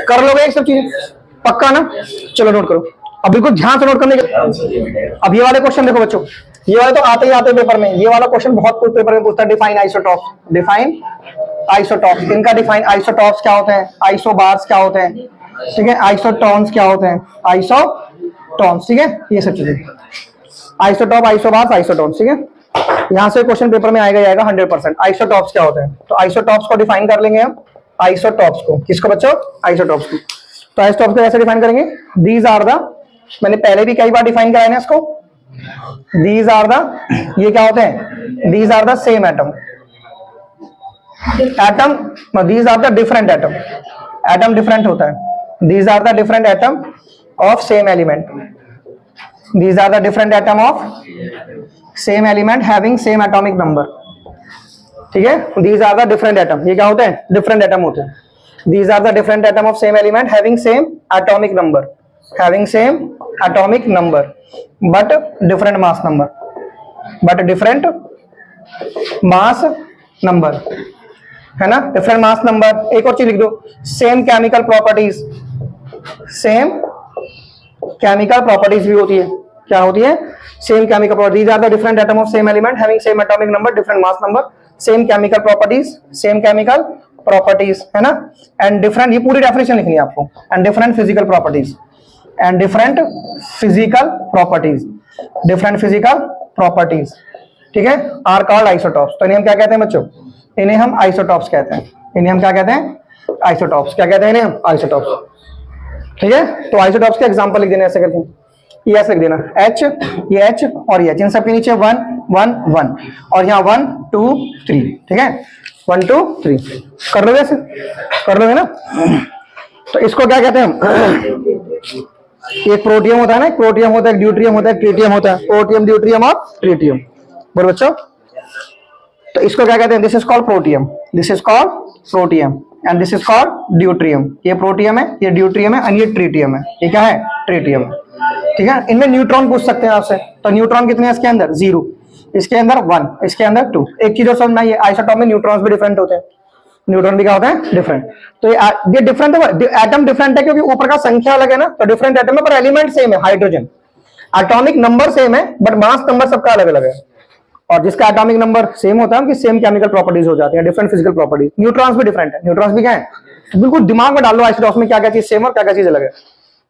कर लोगे एक सब चीजें पक्का ना। चलो नोट करो, अब बिल्कुल ध्यान से नोट करने के। अब ये वाले क्वेश्चन देखो बच्चों, ये वाले तो आते ही आते पेपर में। ये वाला क्वेश्चन बहुत पेपर में पूछता है, डिफाइन आइसोटॉप। डिफाइन आइसोटॉप्स, इनका डिफाइन आइसोटॉप्स क्या होते हैं, आइसोबार्स क्या होते हैं, ठीक है, आइसोटॉन्स क्या होते हैं, आइसोटॉन्स, ठीक है, ये सब चीजें आइसोटॉप, आइसोबार्स, आइसोटॉन्स, ठीक है। यहां से क्वेश्चन पेपर में आएगा 100%। आइसोटॉप्स क्या होते हैं, तो आइसोटॉप्स को डिफाइन कर लेंगे हम। आइसोटॉप्स को, किसको बच्चों आइसोटॉप्स को। तो आइसोटॉप्स को कैसे डिफाइन करेंगे, दीज आर द, मैंने पहले भी कई बार डिफाइन कराया है इसको। दीज आर द, ये क्या होते हैं, these are the same atom. Atom, these are the different atom. Atom different होता है, These are the different atom of same element. These are the different atom of same element having same atomic number. ठीक है, these are the different atom. ये क्या होते हैं? different atom होते हैं. These are the different atom of same element having same atomic number, having same atomic number, but different mass number, but different mass number, है ना, different mass number. एक और चीज लिख दो, same chemical properties, same chemical properties भी होती है. क्या होती है? Same chemical properties. These are the different atom of same element having same atomic number, different mass number, same chemical properties, same chemical properties, है ना. And different, ये पूरी डेफिनेशन लिखनी है आपको. And different physical properties, and different physical properties, different physical properties. ठीक है, are called isotopes. तो इन्हें हम क्या कहते हैं बच्चों? इन्हें हम आइसोटॉप्स कहते हैं. इन्हें हम क्या कहते हैं? आइसोटॉप्स. क्या कहते हैं इन्हें हम? आइसोटॉप्स. ठीक है, तो आइसोटॉप्स के एग्जांपल लिख देना ऐसे करके. ये ऐसे लिख देना, H, ये H और ये H, इन सब के नीचे 1 1 1 और यहाँ 1 2 3. ठीक है, 1 2 3 कर लोगे ऐसे, कर लोगे ना. तो इसको क्या कहते हैं हम? एक प्रोटियम होता है ना, एक प्रोटियम होता है, एक ड्यूट्रियम होता है, एक ट्रिटियम होता है. प्रोटियम, ड्यूट्रियम और ट्रिटियम. बोलो बच्चों, तो इसको क्या कहते हैं? This is called protium, this is called protium and this is called deuterium. ये प्रोटियम है, ये ड्यूट्रियम है, एंड ये ट्रिटियम है. ये क्या है? ट्रिटियम है. ठीक है, इनमें न्यूट्रॉन पूछ सकते हैं आपसे. तो न्यूट्रॉन कितने हैं इसके अंदर? 0, इसके अंदर 1, इसके अंदर 2. एक चीज और समझना, ये आइसोटॉप में न्यूट्रॉन्स भी डिफरेंट होते हैं. न्यूट्रॉन भी क्या होते हैं? डिफरेंट. तो ये डिफरेंट है, एटम डिफरेंट है क्योंकि ऊपर का संख्या अलग है ना. तो डिफरेंट एटम है पर एलिमेंट सेम है. हाइड्रोजन एटॉमिक नंबर सेम है बट मास नंबर सबका अलग अलग है. और जिसका एटॉमिक नंबर सेम होता है उनकी सेम केमिकल प्रॉपर्टीज हो जाती है, डिफरेंट फिजिकल प्रॉपर्टीज. न्यूट्रॉन्स भी डिफरेंट है. न्यूट्रॉन्स भी क्या है? तो बिल्कुल दिमाग में डाल लो आइसोटॉप्स में क्या क्या चीज सेम और क्या क्या चीज अलग है.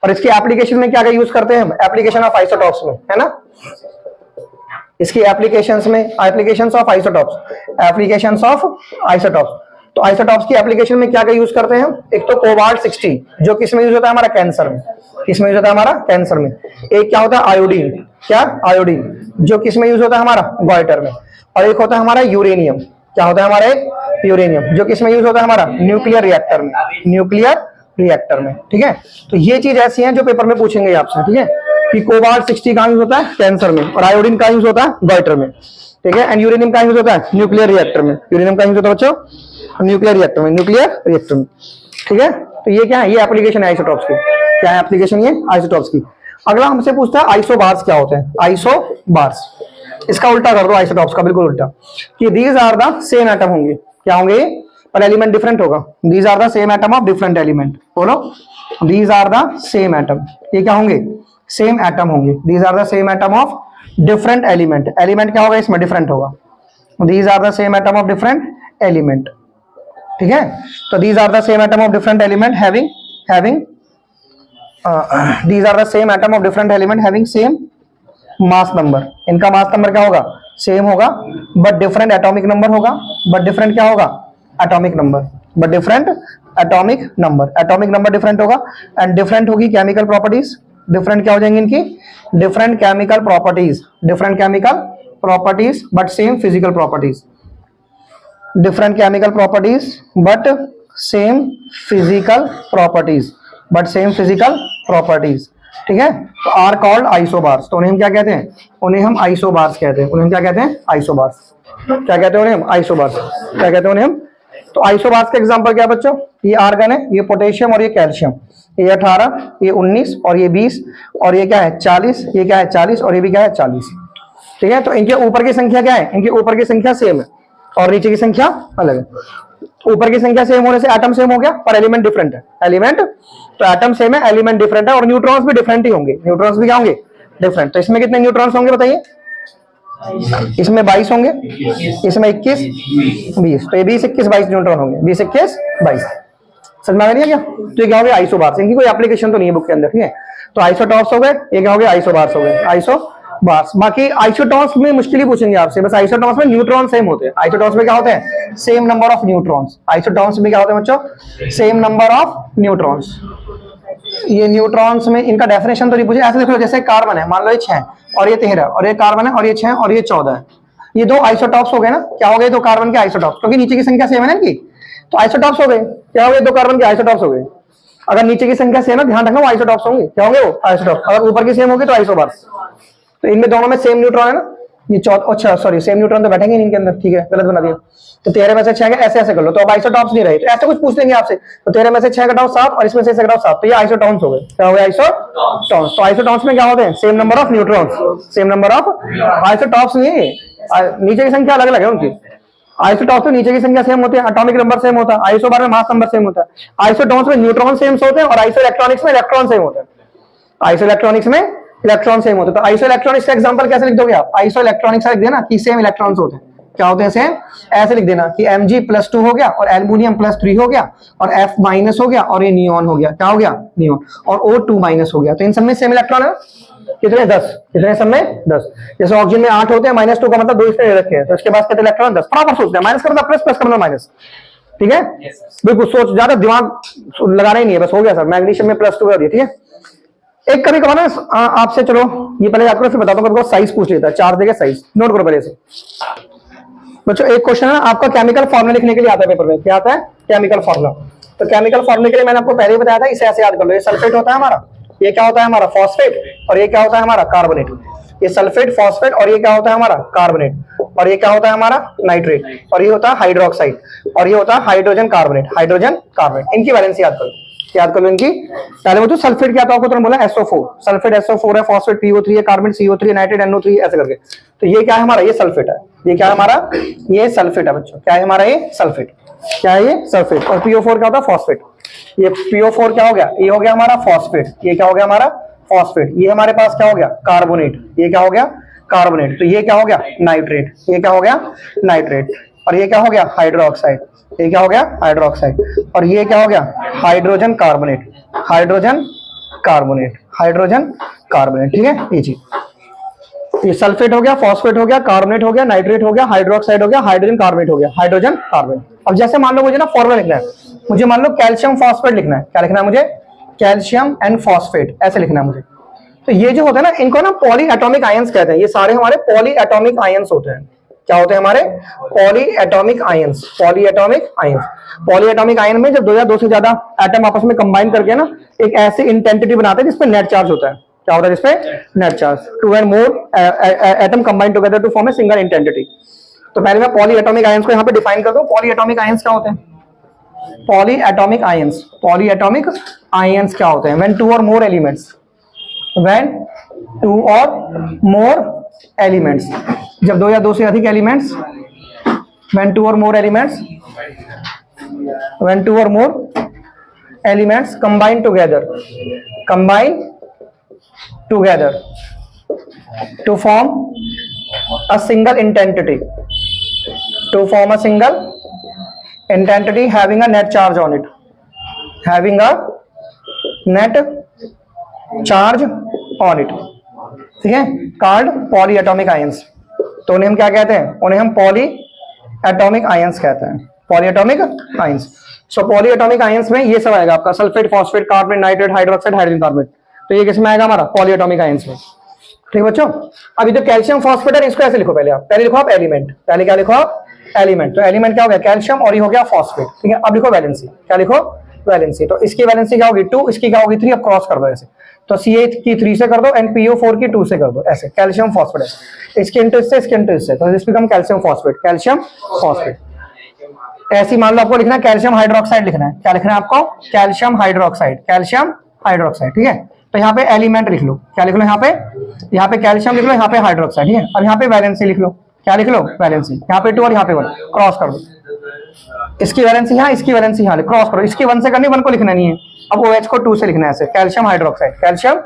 और इसकी एप्लीकेशन में क्या क्या यूज करते हैं हम? एप्लीकेशन ऑफ आइसोटॉप्स में, है ना. इसकी एप्लीकेशंस में, applications of isotopes, applications of isotopes. तो आइसोटॉप्स की एप्लीकेशन में क्या क्या यूज करते हैं हम? एक तो कोबाल्ट 60 जो किसमें यूज होता है? हमारा कैंसर में. किसमें यूज होता है? हमारा कैंसर में. एक क्या होता है? आयोडीन. क्या? आयोडीन जो किसमें यूज होता है? हमारा गॉइटर में. और एक होता है हमारा यूरेनियम. क्या होता है हमारा? एक यूरेनियम जो किसमें यूज होता है? हमारा न्यूक्लियर रिएक्टर में. न्यूक्लियर रिएक्टर में. ठीक है, तो ये चीज ऐसी है जो पेपर में पूछेंगे आपसे. ठीक है, कि कोबाल्ट 60 कहां यूज होता है? कैंसर में. और आयोडीन कहां यूज होता है? गॉइटर में. ठीक है, एंड यूरेनियम कहां यूज होता है? न्यूक्लियर रिएक्टर में. यूरेनियम कहां यूज होता है बच्चों? न्यूक्लियर रिएक्टर में. न्यूक्लियर रिएक्टर में. ठीक है, तो ये क्या है? ये एप्लीकेशन है आइसोटॉप्स की. क्या है एप्लीकेशन? ये आइसोटॉप्स की. अगला हमसे पूछता है आइसोबार्स क्या होते हैं? आइसोबार्स. इसका उल्टा कर दो आइसोटॉप्स का, बिल्कुल उल्टा, कि these are the same atom होंगे. क्या होंगे? पर एलिमेंट डिफरेंट होगा. These are the same atom of different element. बोलो, these are the same atom. ये क्या होंगे? सेम एटम होंगे. These are the same atom of different element. Element क्या होगा इसमें? डिफरेंट होगा. These are the same atom of different element. ठीक है, तो these are the same atom of different element having these are the same atom of different element having same mass number. इनका mass number क्या होगा? Same होगा but different atomic number होगा. But different क्या होगा? Atomic number. But different atomic number. Atomic number different होगा and different होगी chemical properties. Different क्या हो जाएंगी इनकी? Different chemical properties. Different chemical properties but same physical properties. Different chemical properties but same physical properties. But same physical properties. ठीक है, तो are called isobars. तो उन्हें हम क्या कहते हैं? उन्हें हम आइसोबार्स कहते हैं. उन्हें हम क्या कहते हैं? आइसोबार्स. क्या कहते हैं उन्हें हम? आइसोबार्स. क्या कहते हैं उन्हें हम? तो आइसोबार्स का एग्जांपल क्या बच्चों? ये आर्गन है, ये पोटेशियम और ये कैल्शियम. ये 18, ये 19 और ये 20 और ये क्या है? 40. ये क्या है? 40 और ये भी क्या है? 40. ठीक है, तो इनके ऊपर की संख्या क्या है? इनके ऊपर की संख्या सेम है और नीचे की संख्या अलग है. ऊपर की संख्या सेम होने से एटम सेम हो गया पर एलिमेंट डिफरेंट है. एलिमेंट, तो एटम सेम है, एलिमेंट डिफरेंट है और न्यूट्रॉन्स भी डिफरेंट ही होंगे. न्यूट्रॉन्स भी क्या होंगे? डिफरेंट. तो इसमें कितने न्यूट्रॉन्स होंगे बताइए? इसमें 22 होंगे, इसमें 21 20. तो ये 20 21 22 न्यूट्रॉन होंगे. 20 21 22. समझ में आ रही है क्या? तो ये क्या हो गया? आइसोबार्स. इनकी कोई एप्लीकेशन तो नहीं है बुक के अंदर. ठीक है, तो आइसोटॉप्स हो गए. ये क्या हो गया? आइसोबार्स हो गए. आइसोबार्स. बाकी आइसोटॉप्स में मुश्किल ही पूछेंगे आपसे. बस आइसोटॉप्स में न्यूट्रॉन सेम होते हैं. आइसोटॉप्स में क्या होते हैं? Same number of neutrons. Isotopes में क्या होते हैं बच्चों? Same number of neutrons. ये न्यूट्रॉन्स में इनका डेफिनेशन तो नहीं पूछे. ऐसे देख लो, जैसे कार्बन है, मान लो ये 6 और ये 13 और ये कार्बन है और ये 6 और ये 14 है. ये दो आइसोटॉप्स हो गए ना. क्या हो गए? दो कार्बन के आइसोटॉप्स, क्योंकि नीचे की संख्या सेम है ना इनकी. तो आइसोटॉप्स हो गए. क्या हो गए? दो कार्बन के आइसोटॉप्स हो गए. अगर नीचे की संख्या सेम है, ध्यान रखना वो आइसोटॉप्स होंगे। क्या होंगे वो? आइसोटॉप्स। अगर ऊपर की सेम होगी तो आइसोबार्स। तो इनमें दोनों में सेम न्यूट्रॉन है ना, ये अच्छा सॉरी, सेम न्यूट्रॉन तो बैठेंगे नहीं इनके अंदर, ठीक है, गलत बना दिया। तो 13 में से 6 ऐसे ऐसे कर लो, तो अब आइसोटॉप्स नहीं रहे, तो ऐसे कुछ पूछ लेंगे आपसे। तो 13 में से 6 घटाओ 7 और इसमें से 6 घटाओ 7, तो ये आइसोटॉन्स हो गए। क्या हो गए? आइसोटॉन्स। तो आइसोटॉन्स में क्या होते हैं? Same number of neutrons, same number of isotopes. नहीं, नीचे की संख्या अलग अलग है उनकी। आइसोटॉप्स में नीचे की संख्या सेम होती है, एटॉमिक नंबर सेम होता है, आइसोबार में मास नंबर सेम होता है। आइसोटॉन्स में न्यूट्रॉन सेम होते हैं और आइसो इलेक्ट्रॉनिक्स में इलेक्ट्रॉन सेम होते हैं। आइसो इलेक्ट्रॉनिक्स में इलेक्ट्रॉन सेम होते हैं। तो आइसो इलेक्ट्रॉनिक्स का एग्जांपल कैसे लिख दोगे आप? आइसो इलेक्ट्रॉनिक्स लिख देना कि सेम इलेक्ट्रॉन्स होते हैं। क्या होते हैं? सेम। ऐसे लिख देना कि Mg+2 हो गया और एल्युमिनियम +3 हो गया और F- हो गया और ये नियॉन हो गया। क्या हो गया? नियॉन। और O2- हो गया। तो इन सब में सेम इलेक्ट्रॉन है कितने? 10। कितने सब में? 10। जैसे ऑक्सीजन में 8 होते हैं, -2 का मतलब 2 इसमें रखे हैं, तो इसके पास कितने इलेक्ट्रॉन? 10। फटाफट सोचते हैं, माइनस का मतलब प्लस, प्लस का मतलब माइनस। ठीक है, बिल्कुल सोच, ज्यादा दिमाग लगाना ही नहीं है, बस हो गया सर। मैग्नीशियम में +2 कर दिया। ठीक है, एक कभी कभार ना आपसे, चलो ये पहले याद करो फिर बताता हूँ, कभी साइज पूछ लेता है, चार्ज देगा साइज, नोट करो पहले से। बच्चों एक क्वेश्चन है ना आपका केमिकल फॉर्मूला लिखने के लिए आता है पेपर में। क्या आता है? Chemical formula. तो केमिकल फॉर्मूले के लिए मैंने आपको पहले ही बताया था, इसे ऐसे याद कर लो। ये सल्फेट होता है हमारा, ये क्या होता है हमारा? फॉस्फेट। और ये क्या होता है हमारा? कार्बोनेट। ये सल्फेट, फॉस्फेट, और ये क्या होता है हमारा? कार्बोनेट। और ये क्या होता है हमारा? नाइट्रेट। और ये होता है हाइड्रोक्साइड। और ये होता है हाइड्रोजन कार्बोनेट। हाइड्रोजन कार्बोनेट, इनकी वैलेंसी याद करो, याद कर लो इनकी। पहले वो तो सल्फेट क्या था आपको तुमने बोला? SO4। सल्फेट SO4 है, फॉस्फेट PO3 है, कार्बन CO3 है, नाइट्रेट NO3 ऐसे करके। तो ये क्या है हमारा? ये सल्फेट है। ये क्या है हमारा? ये सल्फेट है बच्चों। क्या है हमारा? ये सल्फेट। क्या है? ये सल्फेट। और PO4 क्या होता है? फॉस्फेट। ये PO4 क्या हो गया? ये हो गया हमारा फॉस्फेट। ये क्या हो गया हमारा? फॉस्फेट। ये हमारे पास क्या हो गया? कार्बोनेट। ये क्या हो गया? कार्बोनेट। तो ये क्या हो गया? नाइट्रेट। ये क्या हो गया? नाइट्रेट। और ये क्या हो गया? हाइड्रोक्साइड। ये क्या हो गया? हाइड्रोक्साइड। और ये क्या हो गया? Hydrogen carbonate. Hydrogen carbonate. Hydrogen carbonate. ठीक है, ये चीज। ये सल्फेट हो गया, फॉस्फेट हो गया, कार्बोनेट हो गया, नाइट्रेट हो गया, हाइड्रोक्साइड हो गया, हाइड्रोजन कार्बोनेट हो गया, हाइड्रोजन कार्बोनेट। अब जैसे मान लो मुझे ना फॉर्मूला लिखना है, मुझे मान लो कैल्शियम फॉस्फेट लिखना है। क्या लिखना है मुझे? कैल्शियम एंड फॉस्फेट, ऐसे लिखना है मुझे। तो ये जो होता है ना, इनको ना पॉली एटॉमिक आयंस कहते हैं। ये सारे हमारे पॉली एटॉमिक आयंस होते हैं। क्या होते हैं हमारे? Poly atomic ions. Poly atomic ions. Poly atomic ion में जब 2 या 2 से ज्यादा एटम आपस में कंबाइन करके ना एक ऐसी इंटेंसिटी बनाते हैं जिसपे नेट चार्ज होता है। क्या होता है जिसपे? Net charge. 2 and more atom combine together to form a single intensity. तो पहले मैं पॉली एटॉमिक आयंस को यहाँ पे डिफाइन कर दूं। पॉली एटॉमिक आयंस क्या होते हैं? Polyatomic ions. Poly atomic ions क्या होते हैं? When 2 or more elements, when 2 or more elements, जब 2 या 2 से अधिक elements, when 2 or more elements, when 2 or more elements combine together to form a single intensity, to form a single intensity having a net charge on it, having a net charge on it, ठीक है, called poly atomic ions. तो उन्हें हम क्या कहते हैं? उन्हें हम पॉली एटॉमिक आयंस कहते हैं। Polyatomic ions. So polyatomic ions में ये सब आएगा आपका, sulphate, phosphate, carbonate, nitrate, hydroxide, hydrogen carbonate. तो ये किसमें आएगा हमारा? पॉली एटॉमिक आयंस में। ठीक बच्चों, अभी तो कैल्शियम फॉस्फेट है, इसको ऐसे लिखो पहले आप। पहले लिखो आप एलिमेंट। पहले क्या लिखो आप? एलिमेंट। तो एलिमेंट क्या हो गया? कैल्शियम, और ये हो गया फॉस्फेट। ठीक है, अब लिखो वैलेंसी। क्या लिखो? वैलेंसी। तो इसकी वैलेंसी क्या होगी? 2, इसकी क्या होगी? 3। अब क्रॉस कर दो ऐसे। तो CH की 3 से कर दो एंड PO4 की 2 से कर दो, ऐसे। कैल्शियम फॉस्फेट है, इसके इंटू इससे, इसके इंटू इससे, तो this become calcium phosphate. Calcium phosphate. ऐसे मान लो आपको लिखना है कैल्शियम हाइड्रोक्साइड लिखना है। क्या लिखना है आपको? Calcium hydroxide. Calcium hydroxide. ठीक है, तो यहाँ पे एलिमेंट लिख लो। क्या लिख लो यहाँ पे? यहाँ पे कैल्शियम लिख लो, यहाँ पे हाइड्रोक्साइड। ठीक है, अब यहाँ पे वैलेंसी लिख लो। क्या लिख लो? वैलेंसी। यहाँ पे 2 और यहाँ पे 1, क्रॉस कर दो। इसकी वैलेंसी यहाँ, इसकी वैलेंसी यहाँ, क्रॉस करो। इसकी 1 से करनी, 1 को लिखना नहीं है। अब OH को 2 से लिखना है ऐसे, कैल्शियम हाइड्रोक्साइड। Calcium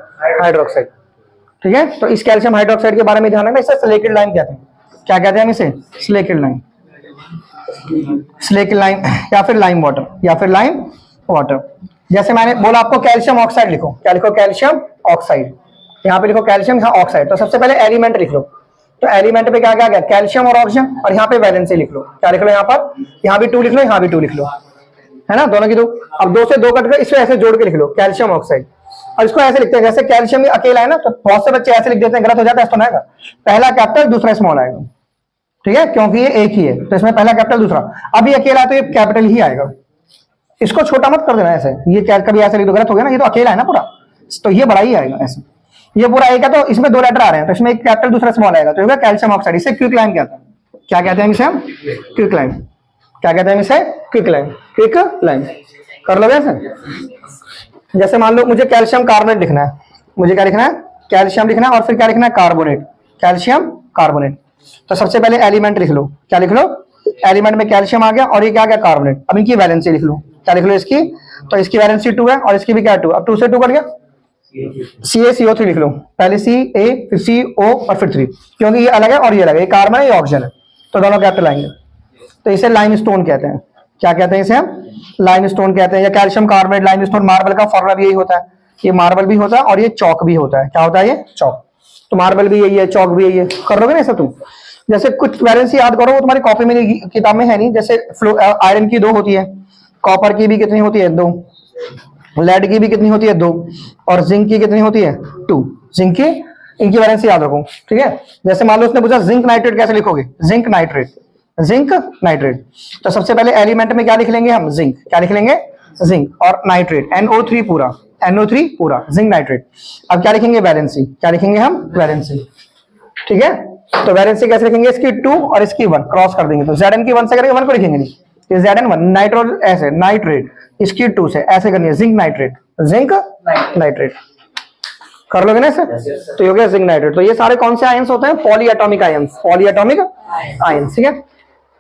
hydroxide. ठीक है, तो इस कैल्शियम हाइड्रोक्साइड के बारे में ध्यान रखना, इसे स्लेकेड लाइन कहते हैं। क्या कहते हैं हम इसे? स्लेकेड लाइन। स्लेकेड लाइन या फिर लाइम वाटर, या फिर लाइम वाटर। जैसे मैंने बोला आपको कैल्शियम ऑक्साइड लिखो। क्या लिखो? Calcium oxide. यहाँ पे लिखो कैल्शियम, यहाँ ऑक्साइड। तो सबसे पहले एलिमेंट लिख लो। तो एलिमेंट पे क्या क्या गया? कैल्शियम और ऑक्सीजन। और यहाँ पे वैलेंसी लिख लो। क्या लिख लो यहाँ पर? यहाँ भी 2 लिख लो, यहाँ भी 2 लिख लो, है ना, दोनों की 2। अब 2 से 2 कट कर इसको ऐसे जोड़ के लिख लो, कैल्शियम ऑक्साइड। और इसको ऐसे लिखते हैं जैसे कैल्शियम अकेला है ना, तो बहुत से बच्चे ऐसे लिख देते हैं, गलत हो जाता है। ऐसा ना आएगा, पहला कैपिटल दूसरा स्मॉल आएगा। ठीक है, क्योंकि ये एक ही है, तो इसमें पहला कैपिटल दूसरा। अभी अकेला है तो ये कैपिटल ही आएगा, इसको छोटा मत कर देना ऐसे, ये क्या कभी ऐसे लिख दो गलत हो गया ना, ये तो अकेला है ना पूरा, तो ये बड़ा ही आएगा ऐसे। ये पूरा एक है तो इसमें दो लेटर आ रहे हैं, तो इसमें एक कैपिटल दूसरा स्मॉल आएगा, तो होगा कैल्शियम ऑक्साइड। इसे क्विकलाइम कहते हैं। क्या कहते हैं इसे हम? क्विकलाइम। क्या कहते हैं इसे? क्विकलाइम। क्विकलाइम कर लोगे ऐसे। जैसे मान लो मुझे कैल्शियम कार्बोनेट लिखना है, मुझे क्या लिखना है? कैल्शियम लिखना है और फिर क्या लिखना है? Carbonate, calcium carbonate. तो सबसे पहले एलिमेंट लिख लो, क्या लिख लो? एलिमेंट में कैल्शियम आ गया और ये क्या आ गया? कार्बोनेट। अब इनकी वैलेंसी लिख लो, क्या लिख लो इसकी? तो इसकी वैलेंसी 2 है और इसकी भी क्या 2। अब 2 से 2 कट गया, CaCO3 लिख लो, पहले C A फिर C O और फिर 3, क्योंकि ये अलग है और ये अलग है, ये कार्बन है ये ऑक्सीजन है, तो दोनों कैपिटल आएंगे। तो इसे लाइमस्टोन कहते हैं। क्या कहते हैं इसे हम? लाइमस्टोन कहते हैं, या कैल्शियम कार्बोनेट लाइमस्टोन। मार्बल का फॉर्मूला भी यही होता है, ये मार्बल भी होता है और ये चौक भी होता है। क्या होता है? ये चौक। तो मार्बल भी यही है, चौक भी यही है। कर लोगे ना ऐसा तुम? जैसे कुछ वैलेंसी याद करो, वो तुम्हारी कॉपी में किताब में है नहीं। जैसे आयरन की 2 होती है, कॉपर की भी कितनी होती है? 2, लेड की भी कितनी होती है? 2, और जिंक की कितनी होती है? 2। जिंक की, इनकी वैलेंसी याद रखो, ठीक है। जैसे मान लो उसने पूछा जिंक नाइट्रेट कैसे लिखोगे? Zinc nitrate, zinc nitrate. तो सबसे पहले एलिमेंट में क्या लिख लेंगे हम? जिंक। क्या लिख लेंगे? जिंक और नाइट्रेट, NO3 पूरा, NO3 पूरा, जिंक नाइट्रेट। अब क्या लिखेंगे? वैलेंसी। क्या लिखेंगे हम? वैलेंसी, ठीक है। तो वैलेंसी कैसे लिखेंगे? इसकी 2 और इसकी 1 क्रॉस कर देंगे, तो Zn की 1 से करेंगे, 1 को लिखेंगे नहीं, ये Zn1। नाइट्रोल ऐसे, नाइट्रेट इसकी 2 से ऐसे करनी है, जिंक नाइट्रेट, जिंक नाइट्रेट। कर लोगे ना इसे? तो ये हो गया जिंक नाइट्रेट। तो ये सारे कौन से आयंस होते हैं? Polyatomic ions, poly atomic ions, ठीक है,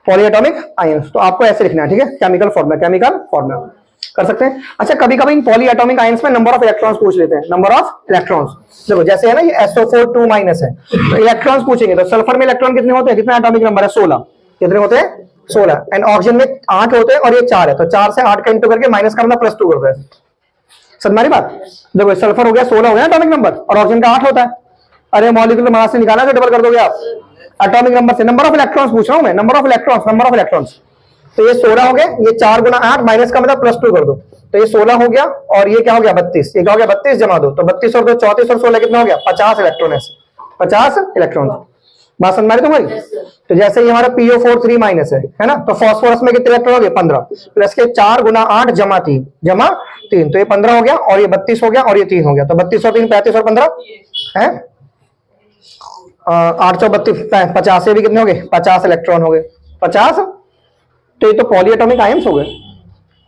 पॉली एटॉमिक आयंस। तो आपको ऐसे लिखना है, ठीक है, केमिकल फॉर्मूला, केमिकल फॉर्मूला कर सकते हैं। अच्छा, कभी कभी इन पॉली एटॉमिक आयंस में नंबर ऑफ इलेक्ट्रॉन्स पूछ लेते हैं, नंबर ऑफ इलेक्ट्रॉन्स। देखो जैसे है ना ये SO4 2 माइनस है, तो इलेक्ट्रॉन्स पूछेंगे, तो सल्फर में इलेक्ट्रॉन कितने होते हैं? कितना एटॉमिक नंबर है? 16। कितने होते हैं? 16। एंड ऑक्सीजन में 8 होते हैं और ये 4 है, तो 4 से 8 का इंटू करके माइनस करना, +2 कर दो। समझ मारी बात? देखो सल्फर हो गया 16 हो गया एटॉमिक नंबर, और ऑक्सीजन का 8 होता है। अरे मॉलिक्यूलर मास से निकाला तो डबल कर दोगे आप एटॉमिक नंबर से। नंबर ऑफ इलेक्ट्रॉन्स पूछ रहा हूं मैं, number of electrons, number of electrons. तो ये 16 हो गए, ये 4 गुना 8 माइनस का मतलब +2 कर दो, तो ये 16 हो गया और ये क्या हो गया? 32। ये क्या हो गया? 32 जमा दो, तो 32 और 2 34 और 16 कितना हो गया? 50 इलेक्ट्रॉन है, 50 इलेक्ट्रॉन। बात समझ में आ रही तुम्हारी? तो जैसे ये हमारा PO4 3 माइनस है ना, तो फास्फोरस में कितने इलेक्ट्रॉन हो गए? 15 प्लस के 4 गुना 8 जमा 3 जमा 3, तो ये 15 हो गया और ये 32 हो गया और ये 3 हो गया, तो 32 और 3 35 और 15 है 8 चौ 32 50 से भी कितने हो गए? 50 इलेक्ट्रॉन हो गए, 50। तो ये तो पॉली एटॉमिक आयंस हो गए।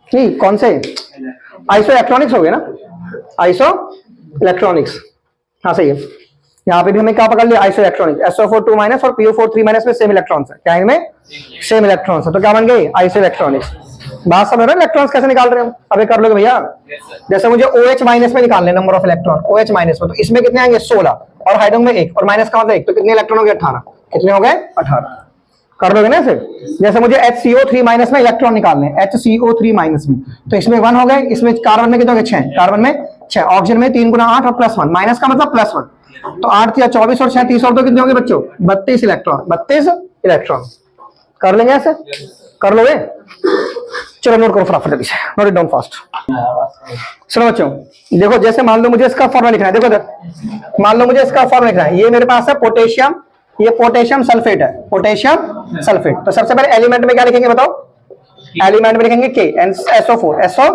ठीक, कौन से? आइसो इलेक्ट्रॉनिक्स हो गए ना, आइसो इलेक्ट्रॉनिक्स। हाँ सही है। यहाँ पे भी हमें क्या पकड़ लिया? Iso electronics. SO4 2 माइनस और PO4 3 माइनस में सेम इलेक्ट्रॉन्स है, क्या इनमें? सेम इलेक्ट्रॉन्स है, तो क्या बन गए? Iso electronics. बात समझ रहे हो? इलेक्ट्रॉन्स कैसे निकाल रहे हो? अबे कर लोगे भैया। जैसे मुझे OH माइनस में निकालने number of electron, OH minus में, तो इसमें कितने आएंगे? 16 और हाइड्रोजन में 1 और माइनस का मतलब 1, तो कितने इलेक्ट्रॉन हो गए? 18। कितने हो गए? 18। कर दोगे ना फिर? जैसे मुझे HCO3 माइनस में इलेक्ट्रॉन निकालने, HCO3 माइनस में, तो इसमें 1 हो गए, इसमें कार्बन में कितने हो गए? 6, कार्बन में 6, ऑक्सीजन में 3 गुना 8 और +1, माइनस का मतलब +1, तो 8 या 24 और 6 30 और 2 कितने होंगे बच्चों? 32 इलेक्ट्रॉन, 32 इलेक्ट्रॉन। कर लेंगे ऐसे? कर लोगे? चलो नोट करो फटाफट, नोट इट डाउन फास्ट। चलो बच्चों देखो, जैसे मान लो मुझे इसका फॉर्मूला लिखना है, देखो इधर मान लो मुझे इसका फॉर्मूला लिखना है, ये मेरे पास है पोटेशियम, ये पोटेशियम सल्फेट है, पोटेशियम सल्फेट। तो सबसे पहले एलिमेंट में क्या लिखेंगे बताओ? एलिमेंट में लिखेंगे K SO4 SO।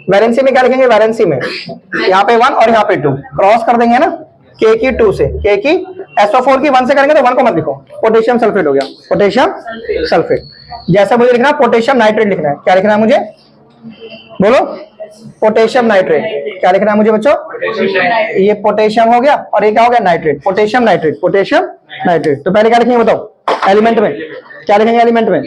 वैलेंसी में क्या लिखेंगे? वैलेंसी में यहाँ पे 1 और यहाँ पे 2 क्रॉस कर देंगे ना, K की 2 से, K की SO4 की 1 से करेंगे तो 1 को मत लिखो, पोटेशियम सल्फेट हो गया, पोटेशियम सल्फेट। जैसा मुझे लिखना है पोटेशियम नाइट्रेट लिखना है, क्या लिखना है मुझे? बोलो, पोटेशियम नाइट्रेट। क्या लिखना है मुझे बच्चों? ये पोटेशियम हो गया और ये क्या हो गया? Nitrate, potassium nitrate, potassium nitrate. तो पहले क्या लिखेंगे बताओ? एलिमेंट में क्या लिखेंगे? एलिमेंट में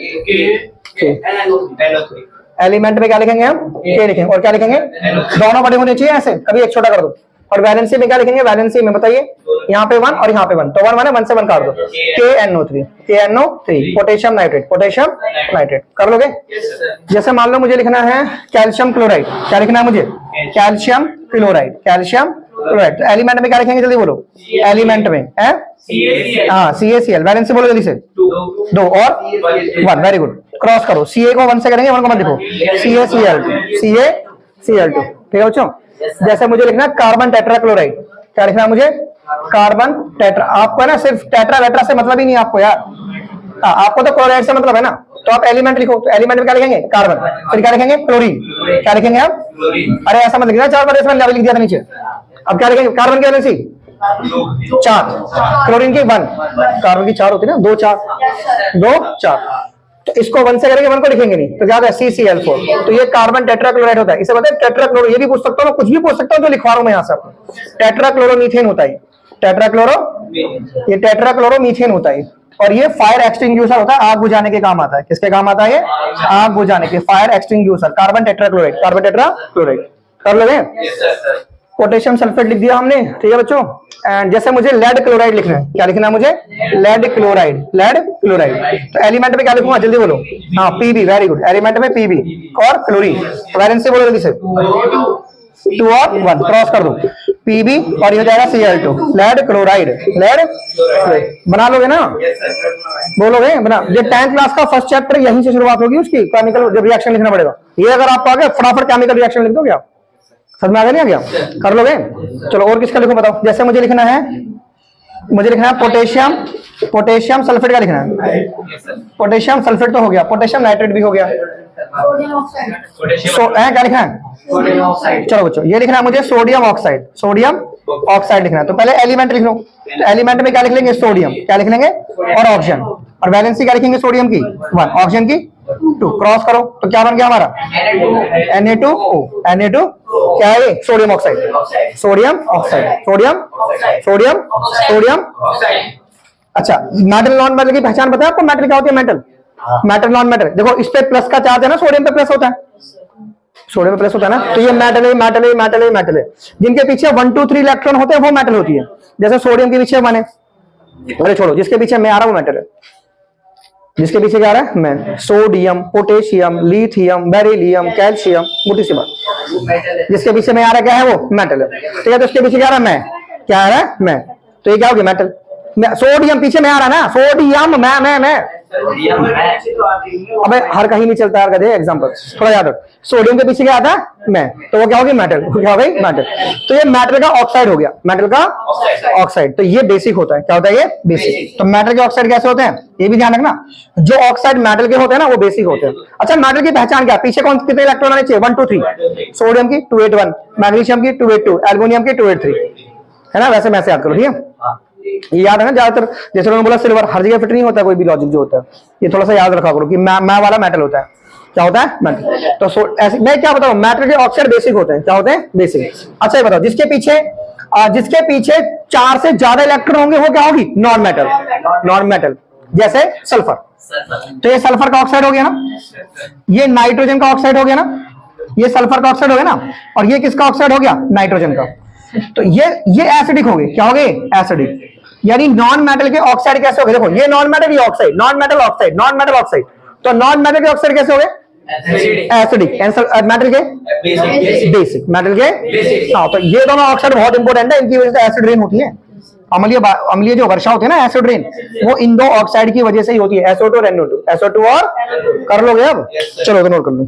एलिमेंट में क्या लिखेंगे हम? K लिखेंगे, और क्या लिखेंगे? दोनों बड़े होने चाहिए ऐसे, कभी एक छोटा कर दो। और वैलेंसी में क्या लिखेंगे? वैलेंसी में बताइए, यहाँ पे 1 और यहाँ पे 1, तो 1 है, 1 से 1 काट दो, KNO3 potassium nitrate, potassium nitrate. कर लोगे? जैसे मान लो मुझे लिखना है कैल्शियम क्लोराइड, क्या लिखना है मुझे? Calcium chloride, calcium chloride. तो एलिमेंट में क्या लिखेंगे? जल्दी बोलो, एलिमेंट में है हाँ CaCl। वैलेंसी बोलो जल्दी से, 2 और 1, वेरी गुड। क्रॉस करो, Ca को 1 से करेंगे, 1 को मत लिखो, CaCl2, ठीक है बच्चों। जैसे मुझे लिखना है कार्बन टेट्राक्लोराइड, क्या लिखना है मुझे? Carbon tetra. आपको है ना सिर्फ टेट्रा वेट्रा से मतलब ही नहीं आपको यार, आपको तो क्लोराइड से मतलब है ना, तो आप एलिमेंट लिखो, तो एलिमेंट में क्या लिखेंगे? कार्बन, फिर क्या लिखेंगे? क्लोरीन, क्या लिखेंगे आप? अरे ऐसा मत लिखना, 4 बार इसमें लेवल लिख दिया था नीचे। अब क्या लिखेंगे? कार्बन की वैलेंसी 4, क्लोरीन की 1, कार्बन की 4 होती है ना, 2 4 2 4, तो इसको 1 से करेंगे, 1 को लिखेंगे नहीं, तो क्या होता है? CCl4, तो ये कार्बन टेट्राक्लोराइड होता है। इसे बताए टेट्राक्लोरो, ये भी पूछ सकता हूँ, कुछ भी पूछ सकता हूँ, जो लिखवा रहा हूं मैं यहाँ से आपको। टेट्राक्लोरोमीथेन होता है, ये टेट्राक्लोरोमीथेन होता है, और ये फायर एक्सटिंग्विशर होता है, आग बुझाने के काम आता है। किसके काम आता है ये? आग बुझाने के, fire extinguisher, carbon tetrachloride, carbon tetrachloride. कर लोगे? पोटेशियम सल्फेट लिख दिया हमने, ठीक है बच्चों। एंड जैसे मुझे लेड क्लोराइड लिखना है, क्या लिखना है मुझे? Lead chloride, lead chloride. तो एलिमेंट में क्या लिखूंगा? जल्दी बोलो। हाँ, पीबी, वेरी गुड। एलिमेंट में पीबी और क्लोरीन, वैलेंसी बोलो जल्दी से। 2 और 1 क्रॉस कर दो, पीबी, और ये हो जाएगा Cl2, lead chloride, lead chloride. बना लोगे ना? बोलोगे? बना। ये 10th क्लास का फर्स्ट चैप्टर, यहीं से शुरुआत होगी उसकी। केमिकल जब रिएक्शन लिखना पड़ेगा, ये अगर आप आगे फटाफट केमिकल रिएक्शन लिख दोगे आप, समझ में आ गया? नहीं आ गया? कर लोगे? चलो और किसका लिखूं बताओ। जैसे मुझे लिखना है पोटेशियम सल्फेट का लिखना है। पोटेशियम सल्फेट तो हो गया, पोटेशियम नाइट्रेट भी हो गया। क्या लिखना है? चलो बच्चों, ये लिखना है मुझे सोडियम ऑक्साइड, सोडियम ऑक्साइड लिखना है। तो पहले एलिमेंट लिख लो, तो एलिमेंट में क्या लिख लेंगे? सोडियम, क्या लिख लेंगे? और ऑक्सीजन, और वैलेंसी क्या लिखेंगे? सोडियम की 1, ऑक्सीजन की 2, क्रॉस करो, तो क्या बन गया हमारा? Na2O, क्या है ये? Sodium oxide, sodium oxide, sodium sodium. अच्छा, मेटल नॉन मेटल की पहचान पता है आपको? मेटल क्या होती है? Metal non metal. देखो इस पे प्लस का चार्ज है ना, सोडियम पे प्लस होता है, सोडियम पे प्लस होता है ना, तो ये मेटल है, मेटल है, मेटल है, मेटल है। जिनके पीछे 1 2 3 इलेक्ट्रॉन होते हैं वो मेटल होती है। जैसे सोडियम के पीछे 1 है, अरे छोड़ो, जिसके पीछे मैं आ रहा हूं वो मेटल है। जिसके पीछे क्या आ रहा है? मैं। Sodium, potassium, lithium, beryllium, calcium, मोटी सी बात। जिसके पीछे मैं आ रहा है क्या है? वो मेटल है, ठीक है। तो उसके पीछे क्या आ रहा है? मैं, क्या आ रहा है? मैं, तो ये क्या हो गया? मेटल। सोडियम पीछे में आ रहा है ना, सोडियम, मैं। अबे हर कहीं नहीं चलता यार, गधे। एग्जांपल थोड़ा याद रख, सोडियम के पीछे क्या आता है? मैं, तो वो क्या हो गई? मेटल, क्या हो गई? मेटल। तो ये मेटल का ऑक्साइड हो गया, मेटल का ऑक्साइड। तो ये बेसिक होता है, क्या होता है ये? बेसिक। तो मेटल के ऑक्साइड कैसे होते हैं ये भी ध्यान रखना, जो ऑक्साइड मेटल के होते हैं ना वो बेसिक होते हैं। अच्छा, मेटल की पहचान क्या? पीछे कौन कितने इलेक्ट्रॉन आने चाहिए? 1 2 3। सोडियम की 281, मैग्नीशियम की 282, एल्युमिनियम की 283, है ना? वैसे मैसे याद करो, ठीक है? ये याद है ना ज्यादातर, जैसे उन्होंने बोला सिल्वर, हर जगह फिट नहीं होता कोई भी लॉजिक जो होता है, ये थोड़ा सा याद रखा करो कि मैं वाला मेटल होता है। क्या होता है? मेटल। तो ऐसे मैं क्या बताऊं, मेटल के ऑक्साइड बेसिक होते हैं। क्या होते हैं? बेसिक। अच्छा ये बताओ, जिसके पीछे 4 से ज्यादा इलेक्ट्रॉन होंगे वो क्या होगी? Non metal, non metal. जैसे सल्फर, तो ये सल्फर का ऑक्साइड हो गया ना, ये नाइट्रोजन का ऑक्साइड हो गया ना, ये सल्फर का ऑक्साइड हो गया ना, और ये किसका ऑक्साइड हो गया? नाइट्रोजन का। तो ये एसिडिक हो गए, क्या हो गए? एसिडिक। यानी नॉन मेटल के ऑक्साइड कैसे हो गए? देखो ये नॉन मेटल, ये oxide, non metal oxide, non metal oxide. तो नॉन मेटल के ऑक्साइड कैसे हो गए? एसिडिक। मेटल के बेसिक, मेटल के। हाँ, तो ये दोनों ऑक्साइड बहुत इंपॉर्टेंट है, इनकी वजह से एसिड रेन होती है। अम्लीय जो वर्षा होती है ना, एसिड रेन, वो इन दो ऑक्साइड की वजह से ही होती है, SO2 और NO2। SO2 और कर लोगे अब? चलो तो नोट कर लो।